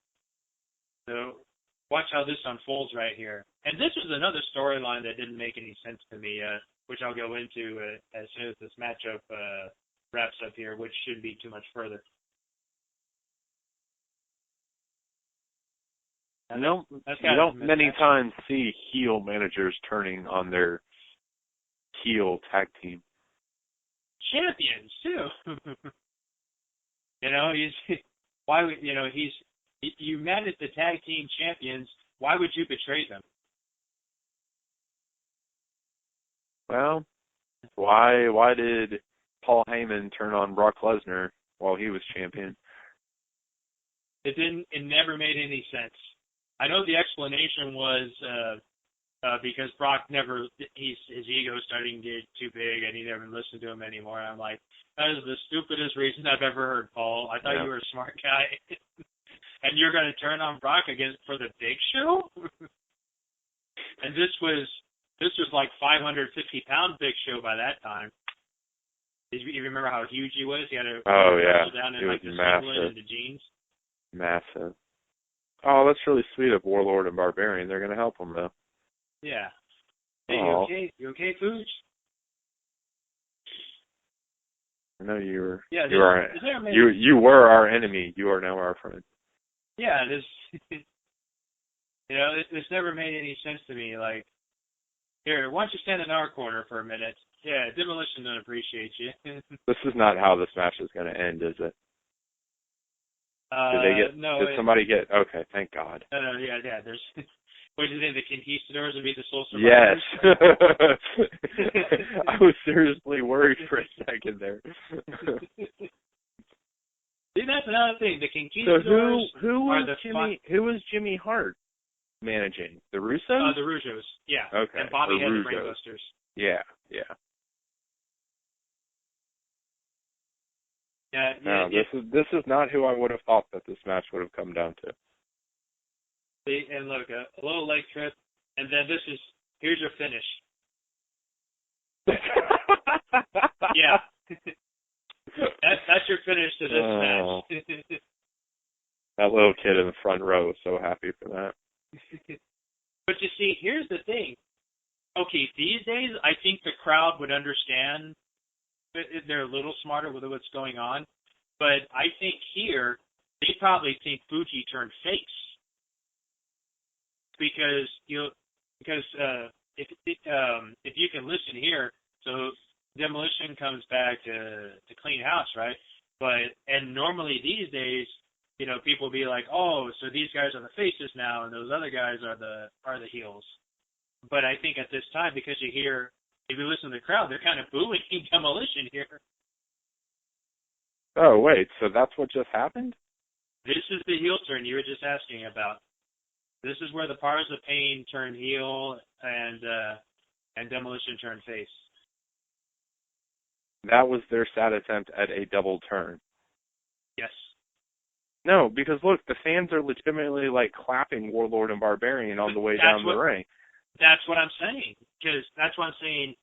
So watch how this unfolds right here. And this was another storyline that didn't make any sense to me, which I'll go into as soon as this matchup wraps up here, which shouldn't be too much further. You don't many times see heel managers turning on their heel tag team. Champions too. You manage the tag team champions. Why would you betray them? Well, why did Paul Heyman turn on Brock Lesnar while he was champion? It never made any sense. I know the explanation was because Brock his ego starting to get too big and he never listened to him anymore. I'm like, that is the stupidest reason I've ever heard, Paul. I thought you were a smart guy. And you're going to turn on Brock for the Big Show? And this was like 550-pound Big Show by that time. You remember how huge he was? He had to wrestle down in like the singlet and the jeans. Massive. Oh, that's really sweet of Warlord and Barbarian. They're going to help him, though. Yeah. Hey, you okay? You okay, Fuge? I know you were. Yeah, you were our enemy. You are now our friend. Yeah, this. This never made any sense to me. Like, here, why don't you stand in our corner for a minute? Yeah, Demolition don't appreciate you. This is not how this match is going to end, is it? No. Did somebody get? Okay, thank God. No, yeah. What do you think, the Conquistadors would be the sole survivors? Yes. I was seriously worried for a second there. See, that's another thing. The Conquistadors who was Jimmy Hart managing? The Russos? The Russos, yeah. Okay. And Bobby had the Brainbusters. Yeah. No, this is not who I would have thought that this match would have come down to. See, and look, a little leg trip, and then here's your finish. Yeah. That's your finish to this match. That little kid in the front row was so happy for that. But you see, here's the thing. Okay, these days, I think the crowd would understand. They're a little smarter with what's going on. But I think here, they probably think Fuji turned face. Because if you can listen here, so Demolition comes back to clean house, right? And normally these days, people will be like, oh, so these guys are the faces now, and those other guys are the heels. But I think at this time, because if you listen to the crowd, they're kind of booing Demolition here. Oh wait, so that's what just happened? This is the heel turn you were just asking about. This is where the Powers of Pain turned heel and Demolition turned face. That was their sad attempt at a double turn. Yes. No, because look, the fans are legitimately clapping Warlord and Barbarian on the way down the ring. That's what I'm saying. Because that's what I'm saying.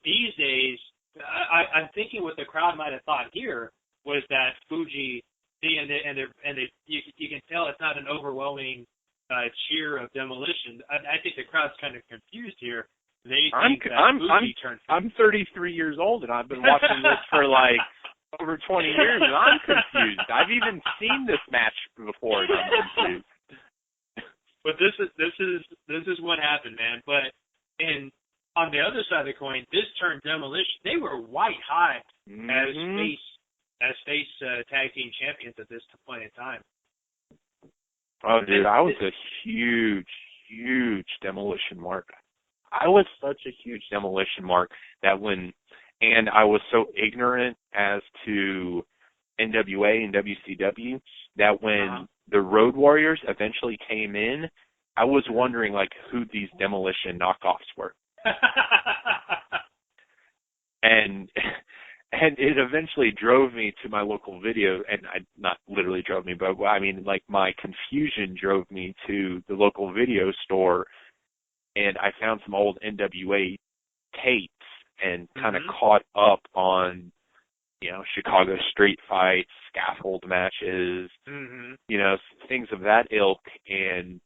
These days, I'm thinking what the crowd might have thought here was that Fuji, you can tell it's not an overwhelming cheer of Demolition. I think the crowd's kind of confused here. They think Fuji turned. I'm 33 years old and I've been watching this for over 20 years and I'm confused. I've even seen this match before and I'm confused. But this is what happened, man. But on the other side of the coin, this turned Demolition. They were white hot as face tag team champions at this point in time. Oh, dude, I was a huge, huge Demolition mark. I was such a huge Demolition mark that and I was so ignorant as to NWA and WCW that when the Road Warriors eventually came in, I was wondering who these Demolition knockoffs were. And it eventually drove me to my local video, and not literally drove me, but I mean, my confusion drove me to the local video store, and I found some old NWA tapes and kind of caught up on, Chicago street fights, scaffold matches, things of that ilk, and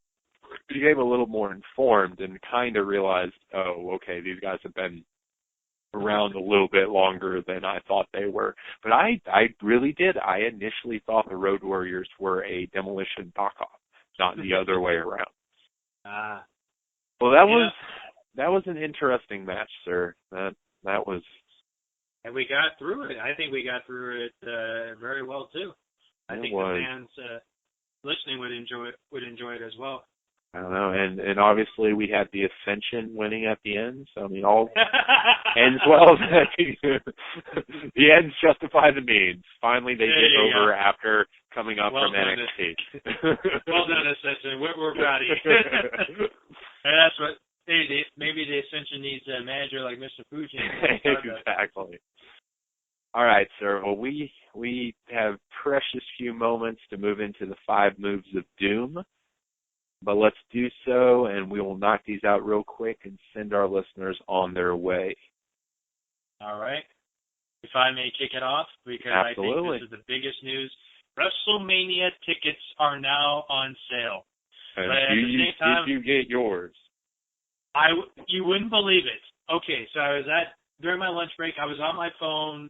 became a little more informed and kind of realized, oh, okay, these guys have been around a little bit longer than I thought they were. But I really did. I initially thought the Road Warriors were a Demolition knockoff, not the other way around. Well, that was an interesting match, sir. That was. And we got through it. I think we got through it very well too. I think the fans listening would enjoy it as well. I don't know, and obviously we had the Ascension winning at the end, so I mean all ends well. The ends justify the means. Finally, they get over after coming up from NXT. Well done, Ascension. We're proud of you. And that's what maybe the Ascension needs a manager like Mr. Fuji. Exactly. All right, sir. Well, we have precious few moments to move into the 5 moves of doom. But let's do so, and we will knock these out real quick and send our listeners on their way. All right. If I may kick it off, because Absolutely. I think this is the biggest news. WrestleMania tickets are now on sale. Did you get yours? You wouldn't believe it. Okay, so during my lunch break, I was on my phone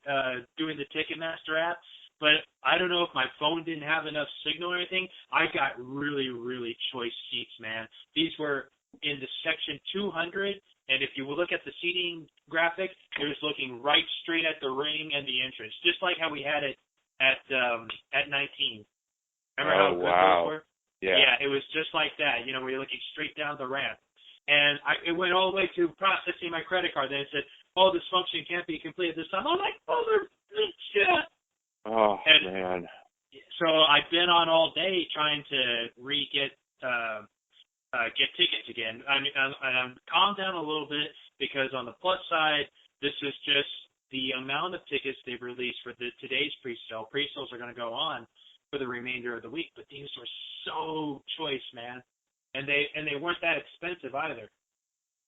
doing the Ticketmaster app. But I don't know if my phone didn't have enough signal or anything. I got really, really choice seats, man. These were in the section 200, and if you will look at the seating graphic, it was looking right straight at the ring and the entrance, just like how we had it at 19. Remember how good those were? Yeah, it was just like that. Where you're looking straight down the ramp. And it went all the way to processing my credit card. Then it said, "Oh, this function can't be completed this time." I'm like, "Mother shit!" Oh, man. So I've been on all day trying to get tickets again. I'm calmed down a little bit because on the plus side, this is just the amount of tickets they've released for today's pre-sale. Pre-sales are going to go on for the remainder of the week, but these were so choice, man, and they weren't that expensive either.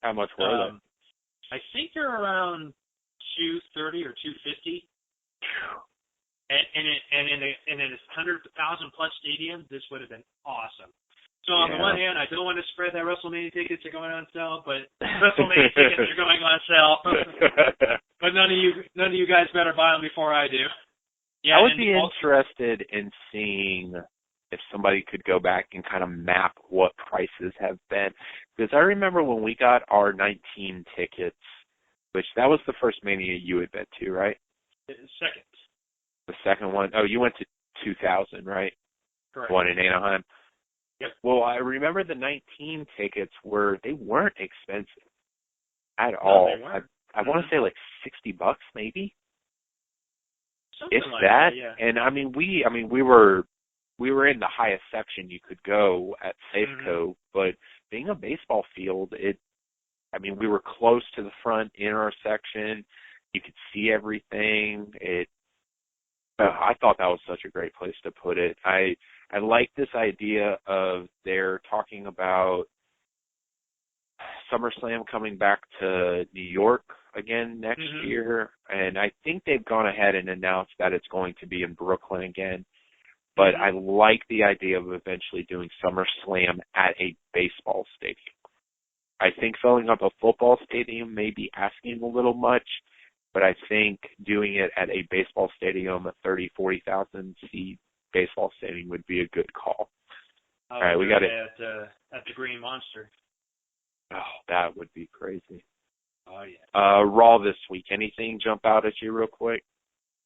How much were they? I think they're around $230 or $250. And in a 100,000 plus stadium, this would have been awesome. So on the one hand, I don't want to spread that WrestleMania tickets are going on sale, but WrestleMania tickets are going on sale. But none of you guys better buy them before I do. Yeah, I would be interested in seeing if somebody could go back and kind of map what prices have been. Because I remember when we got our 19 tickets, which that was the first Mania you had been to, right? Second. The second one? Oh, you went to 2000, right? Correct. One in Anaheim? Yep. Well, I remember the 19 tickets they weren't expensive at all. They weren't. I want to say like $60 maybe. Something If like that. Yeah. And we were in the highest section you could go at Safeco, but being a baseball field, we were close to the front in our section. You could see everything. I thought that was such a great place to put it. I like this idea of they're talking about SummerSlam coming back to New York again next year, and I think they've gone ahead and announced that it's going to be in Brooklyn again. But I like the idea of eventually doing SummerSlam at a baseball stadium. I think filling up a football stadium may be asking a little much, but I think doing it at a baseball stadium, a 30,000, 40,000 seat baseball stadium would be a good call. All right, we got it at the Green Monster. Oh, that would be crazy. Oh yeah. Raw this week. Anything jump out at you real quick?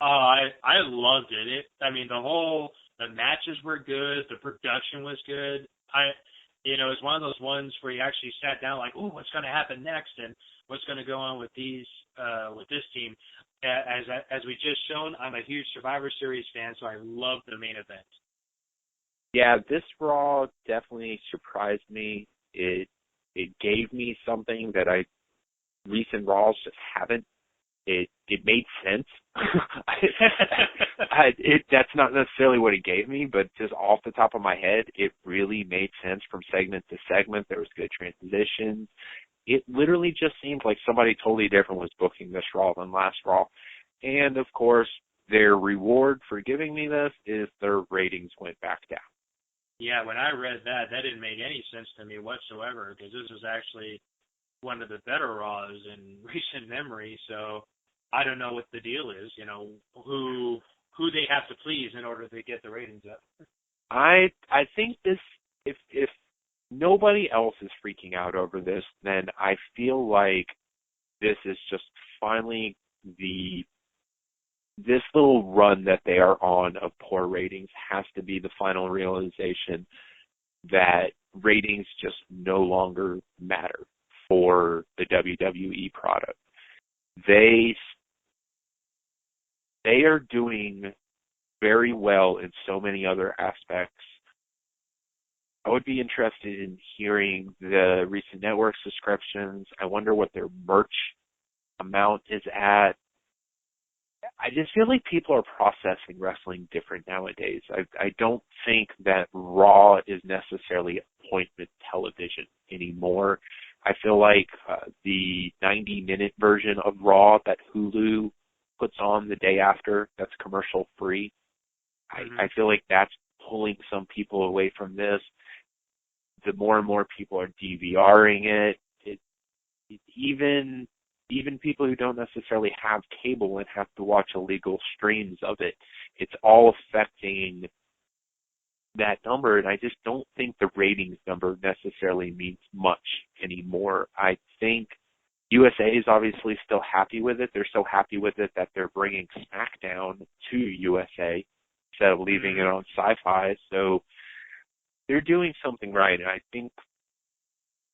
I loved it. The matches were good. The production was good. It's one of those ones where you actually sat down like, ooh, what's going to happen next and what's going to go on with this team. As we just shown, I'm a huge Survivor Series fan, so I love the main event. Yeah, this Raw definitely surprised me. It gave me something that recent Raws just haven't. It made sense. That's not necessarily what it gave me, but just off the top of my head, it really made sense from segment to segment. There was good transitions. It literally just seemed like somebody totally different was booking this Raw than last Raw. And, of course, their reward for giving me this is their ratings went back down. Yeah, when I read that didn't make any sense to me whatsoever because this was actually one of the better Raws in recent memory. So I don't know what the deal is, who they have to please in order to get the ratings up. I think this, if nobody else is freaking out over this, then I feel like this is just finally this little run that they are on of poor ratings has to be the final realization that ratings just no longer matter for the WWE product. They are doing very well in so many other aspects. I would be interested in hearing the recent network subscriptions. I wonder what their merch amount is at. I just feel like people are processing wrestling different nowadays. I don't think that Raw is necessarily appointment television anymore. I feel like the 90-minute version of Raw that Hulu puts on the day after, that's commercial free, I feel like that's pulling some people away from this. The more and more people are DVRing it. Even people who don't necessarily have cable and have to watch illegal streams of it, it's all affecting that number, and I just don't think the ratings number necessarily means much anymore. I think USA is obviously still happy with it. They're so happy with it that they're bringing SmackDown to USA instead of leaving it on Sci-Fi. So they're doing something right. And I think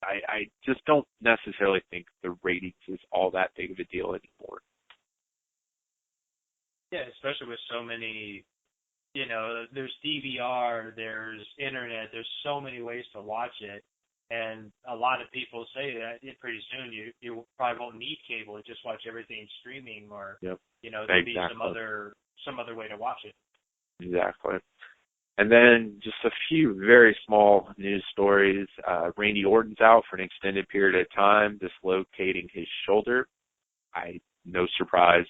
I just don't necessarily think the ratings is all that big of a deal anymore. Yeah, especially with so many, there's DVR, there's internet, there's so many ways to watch it. And a lot of people say that pretty soon you probably won't need cable and just watch everything streaming, or there'll be some other way to watch it. Exactly. And then just a few very small news stories. Randy Orton's out for an extended period of time, dislocating his shoulder. No surprise.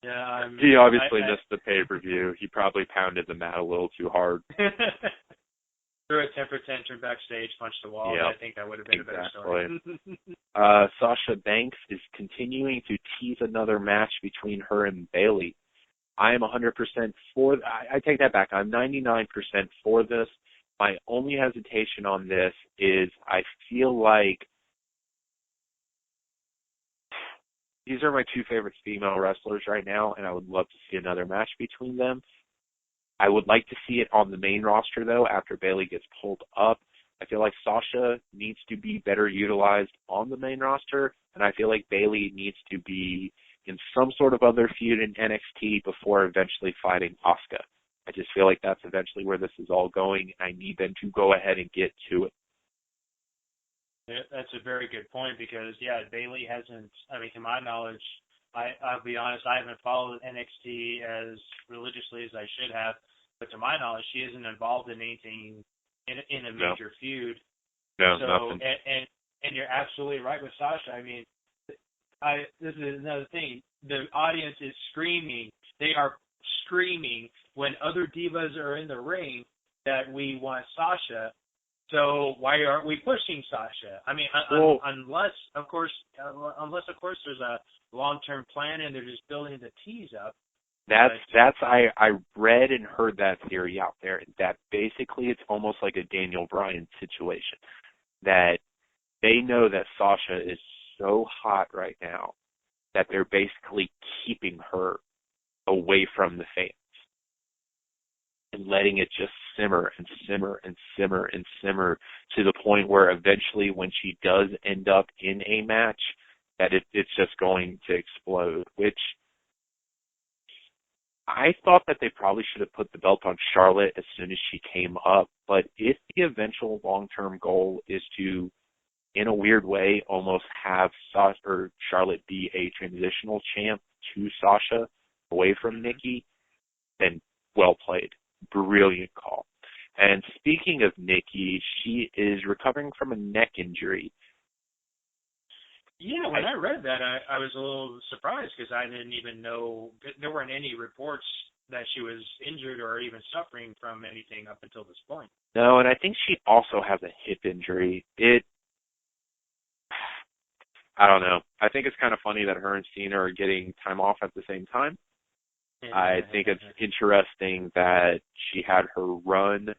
Yeah, he obviously missed the pay-per-view. He probably pounded the mat a little too hard. Threw a temper tantrum backstage, punched the wall. Yep. I think that would have been a better story. Sasha Banks is continuing to tease another match between her and Bayley. I am 100% for. I take that back. I'm 99% for this. My only hesitation on this is I feel like these are my two favorite female wrestlers right now, and I would love to see another match between them. I would like to see it on the main roster, though, after Bayley gets pulled up. I feel like Sasha needs to be better utilized on the main roster, and I feel like Bayley needs to be in some sort of other feud in NXT before eventually fighting Asuka. I just feel like that's eventually where this is all going, and I need them to go ahead and get to it. Yeah, that's a very good point because, Bayley hasn't, to my knowledge, I'll be honest, I haven't followed NXT as religiously as I should have, but to my knowledge, she isn't involved in anything in a major feud. No, so, nothing. And you're absolutely right with Sasha. This is another thing. The audience is screaming. They are screaming when other divas are in the ring that we want Sasha. So why aren't we pushing Sasha? Unless of course there's a long-term plan and they're just building the tease up. I read and heard that theory out there, that basically it's almost like a Daniel Bryan situation, that they know that Sasha is so hot right now that they're basically keeping her away from the fans and letting it just simmer and simmer and simmer and simmer to the point where eventually when she does end up in a match, that it's just going to explode, which I thought that they probably should have put the belt on Charlotte as soon as she came up, but if the eventual long-term goal is to, in a weird way, almost have Charlotte be a transitional champ to Sasha away from Nikki, then well played. Brilliant call. And speaking of Nikki, she is recovering from a neck injury. Yeah, when I read that, I was a little surprised because I didn't even know there weren't any reports that she was injured or even suffering from anything up until this point. No, and I think she also has a hip injury. I don't know. I think it's kind of funny that her and Cena are getting time off at the same time. Yeah, I think it's interesting that she had her run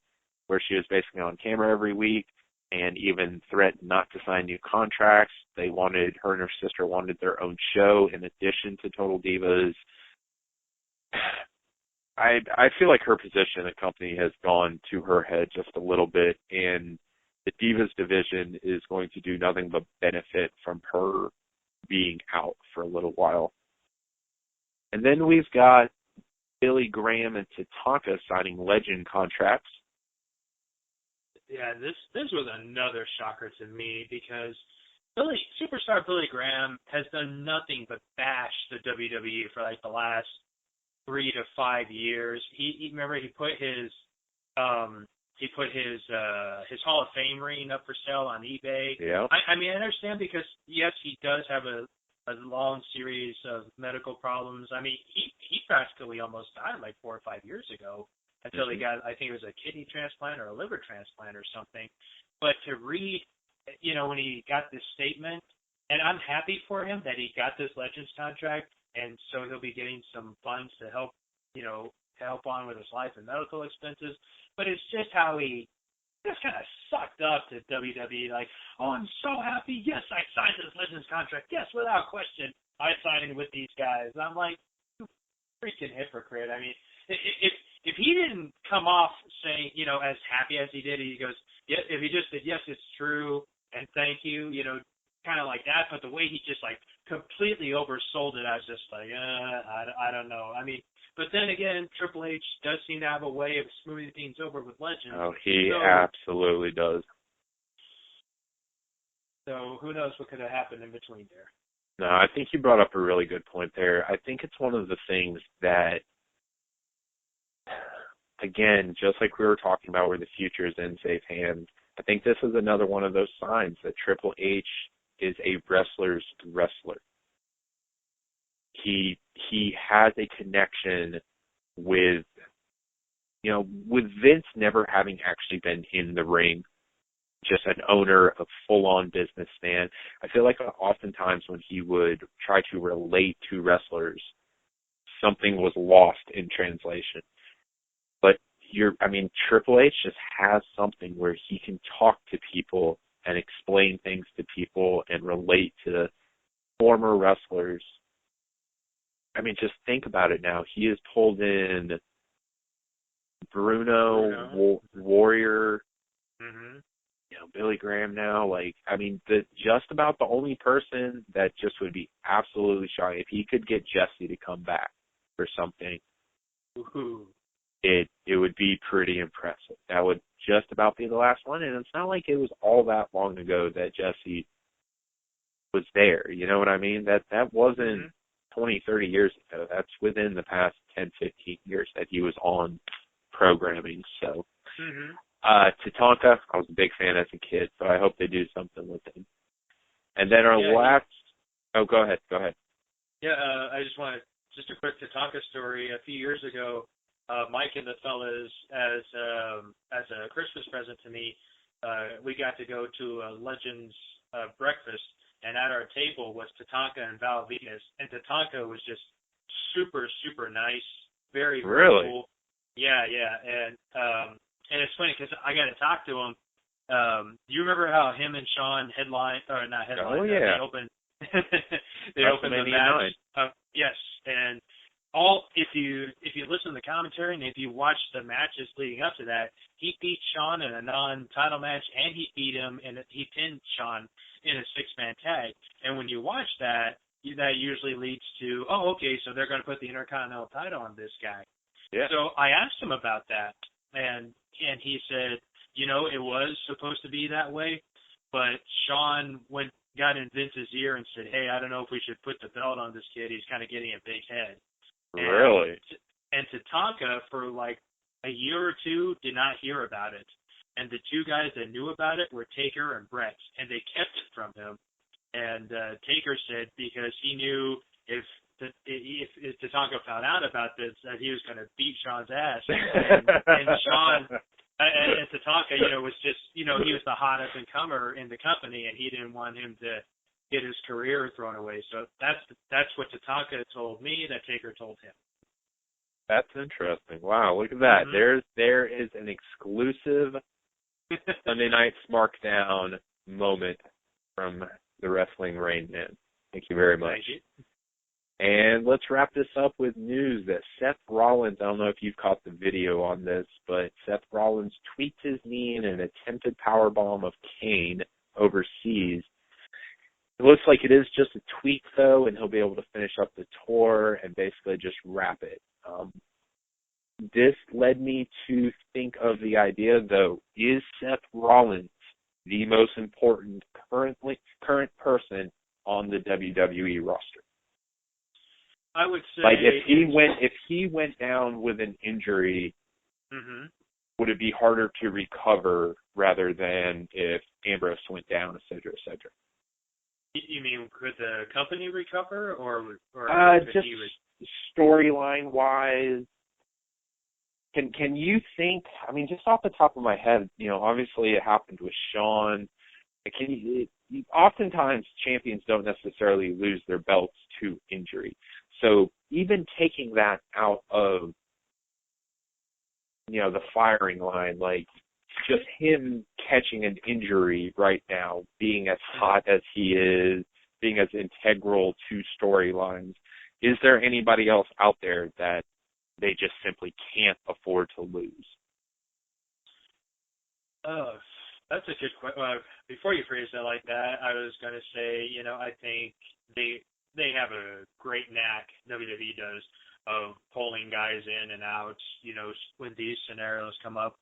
where she was basically on camera every week and even threatened not to sign new contracts. Her and her sister wanted their own show in addition to Total Divas. I feel like her position in the company has gone to her head just a little bit, and the Divas division is going to do nothing but benefit from her being out for a little while. And then we've got Billy Graham and Tatanka signing legend contracts. Yeah, this was another shocker to me because superstar Billy Graham has done nothing but bash the WWE for like the last 3 to 5 years. He put his Hall of Fame ring up for sale on eBay. Yeah. I understand because yes, he does have a long series of medical problems. He practically almost died like 4 or 5 years ago until he got, I think it was a kidney transplant or a liver transplant or something. But to read, when he got this statement, and I'm happy for him that he got this Legends contract, and so he'll be getting some funds to help on with his life and medical expenses. But it's just how he just kind of sucked up to WWE, like, oh, I'm so happy. Yes, I signed this Legends contract. Yes, without question, I signed with these guys. I'm like, you freaking hypocrite. If he didn't come off saying, as happy as he did, he goes, yeah, if he just said, yes, it's true, and thank you, kind of like that. But the way he just like completely oversold it, I was just like, I don't know. I mean, but then again, Triple H does seem to have a way of smoothing things over with legends. Oh, he absolutely does. So who knows what could have happened in between there. No, I think you brought up a really good point there. I think it's one of the things that, again, just like we were talking about where the future is in safe hands, I think this is another one of those signs that Triple H is a wrestler's wrestler. He has a connection with, with Vince never having actually been in the ring, just an owner, a full-on businessman. I feel like oftentimes when he would try to relate to wrestlers, something was lost in translation. But Triple H just has something where he can talk to people and explain things to people and relate to former wrestlers. Just think about it now. He has pulled in Bruno. Warrior, Billy Graham now. Just about the only person that just would be absolutely shy if he could get Jesse to come back for something. Ooh. It would be pretty impressive. That would just about be the last one, and it's not like it was all that long ago that Jesse was there. You know what I mean? That wasn't 20, 30 years ago. That's within the past 10, 15 years that he was on programming. So, Tatanka, I was a big fan as a kid, so I hope they do something with him. And then our last... Oh, go ahead. Yeah, I just want a quick Tatanka story. A few years ago, Mike and the fellas, as a Christmas present to me, we got to go to a Legends breakfast, and at our table was Tatanka and Val Venus, and Tatanka was just super, super nice, very, very cool. Yeah, and it's funny because I got to talk to him. You remember how him and Sean Oh, yeah. they opened the match. Yes, and if you listen to the commentary and if you watch the matches leading up to that, he beat Sean in a non-title match, and he pinned Sean in a 6-man tag. And when you watch that usually leads to, so they're going to put the Intercontinental title on this guy. Yeah. So I asked him about that, and he said, it was supposed to be that way, but Sean got in Vince's ear and said, hey, I don't know if we should put the belt on this kid. He's kind of getting a big head. Really? And Tatanka, for like a year or two, did not hear about it. And the two guys that knew about it were Taker and Brett, and they kept it from him. And Taker said because he knew if Tatanka found out about this, that he was going to beat Sean's ass. And Sean and Tatanka, was just, he was the hot up-and-comer in the company, and he didn't want him to get his career thrown away. So that's what Tatanka told me, that Taker told him. That's interesting. Wow, look at that. There is an exclusive Sunday Night SmackDown moment from the Wrestling Rain Man. Thank you very much. Thank you. And let's wrap this up with news that Seth Rollins, I don't know if you've caught the video on this, but Seth Rollins tweaked his knee in an attempted powerbomb of Kane overseas. It looks like it is just a tweak, though, and he'll be able to finish up the tour and basically just wrap it. This led me to think of the idea, though, is Seth Rollins the most important current person on the WWE roster? I would say, like if he went down with an injury, would it be harder to recover rather than if Ambrose went down, et cetera, et cetera? You mean could the company recover, or just storyline wise? Can you think? I mean, just off the top of my head, obviously it happened with Shawn. Oftentimes champions don't necessarily lose their belts to injury. So even taking that out of, the firing line, like just him catching an injury right now, being as hot as he is, being as integral to storylines, is there anybody else out there that they just simply can't afford to lose? before you phrased it like that, I was going to say, I think they have a great knack, WWE does, of pulling guys in and out, when these scenarios come up.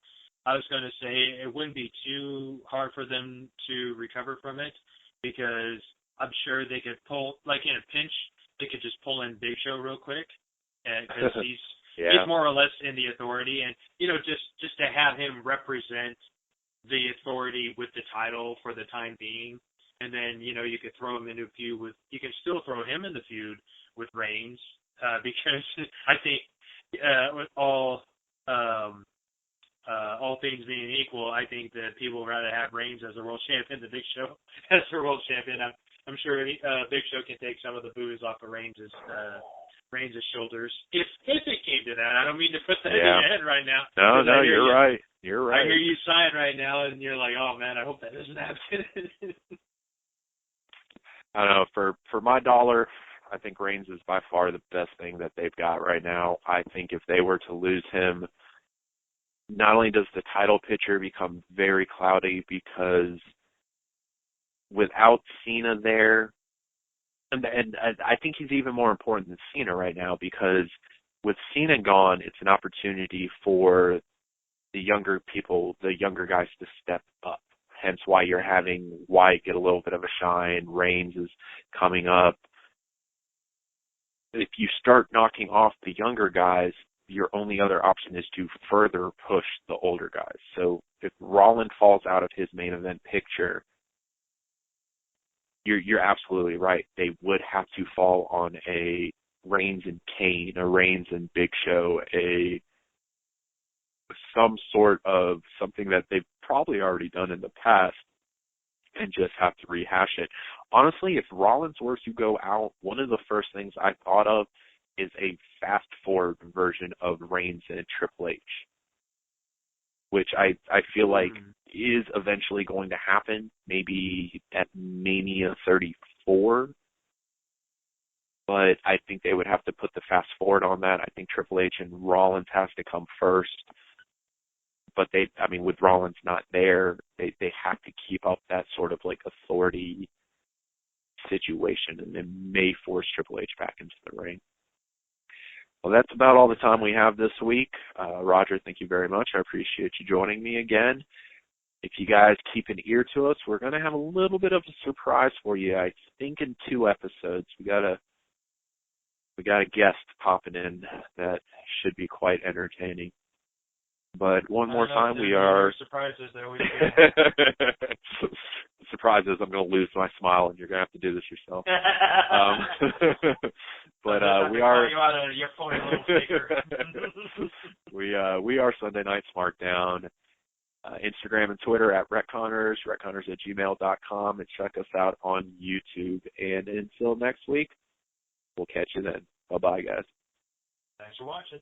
I was going to say it wouldn't be too hard for them to recover from it, because I'm sure they could pull, like in a pinch, they could just pull in Big Show real quick, because he's more or less in the authority, and just to have him represent the authority with the title for the time being, and then you could throw him in a feud with, you can still throw him in the feud with Reigns, because I think with all things being equal, I think that people would rather have Reigns as a world champion than Big Show as a world champion. I'm sure Big Show can take some of the booze off of Reigns' shoulders if it came to that. I don't mean to put that in your head right now. No, you're right. You're right. I hear you sighing right now, and you're like, oh man, I hope that doesn't happen. I don't know. For my dollar, I think Reigns is by far the best thing that they've got right now. I think if they were to lose him, not only does the title picture become very cloudy, because without Cena there, and I think he's even more important than Cena right now, because with Cena gone, it's an opportunity for the younger people, the younger guys, to step up. Hence why you're having Wyatt get a little bit of a shine. Reigns is coming up. If you start knocking off the younger guys, your only other option is to further push the older guys. So if Rollins falls out of his main event picture, you're absolutely right. They would have to fall on a Reigns and Kane, a Reigns and Big Show, some sort of something that they've probably already done in the past, and just have to rehash it. Honestly, if Rollins were to go out, one of the first things I thought of is a fast-forward version of Reigns and Triple H, which I feel like is eventually going to happen, maybe at Mania 34. But I think they would have to put the fast-forward on that. I think Triple H and Rollins has to come first. But with Rollins not there, they have to keep up that sort of like authority situation, and then may force Triple H back into the ring. Well, that's about all the time we have this week. Roger, thank you very much. I appreciate you joining me again. If you guys keep an ear to us, we're going to have a little bit of a surprise for you. I think in 2 episodes, we got a guest popping in that should be quite entertaining. But one more time, we are surprises. There always surprises. I'm going to lose my smile, and you're going to have to do this yourself. But we are. We are Sunday Night Smartdown. Instagram and Twitter at Retconners, retconners@gmail.com, and check us out on YouTube. And until next week, we'll catch you then. Bye-bye, guys. Thanks for watching.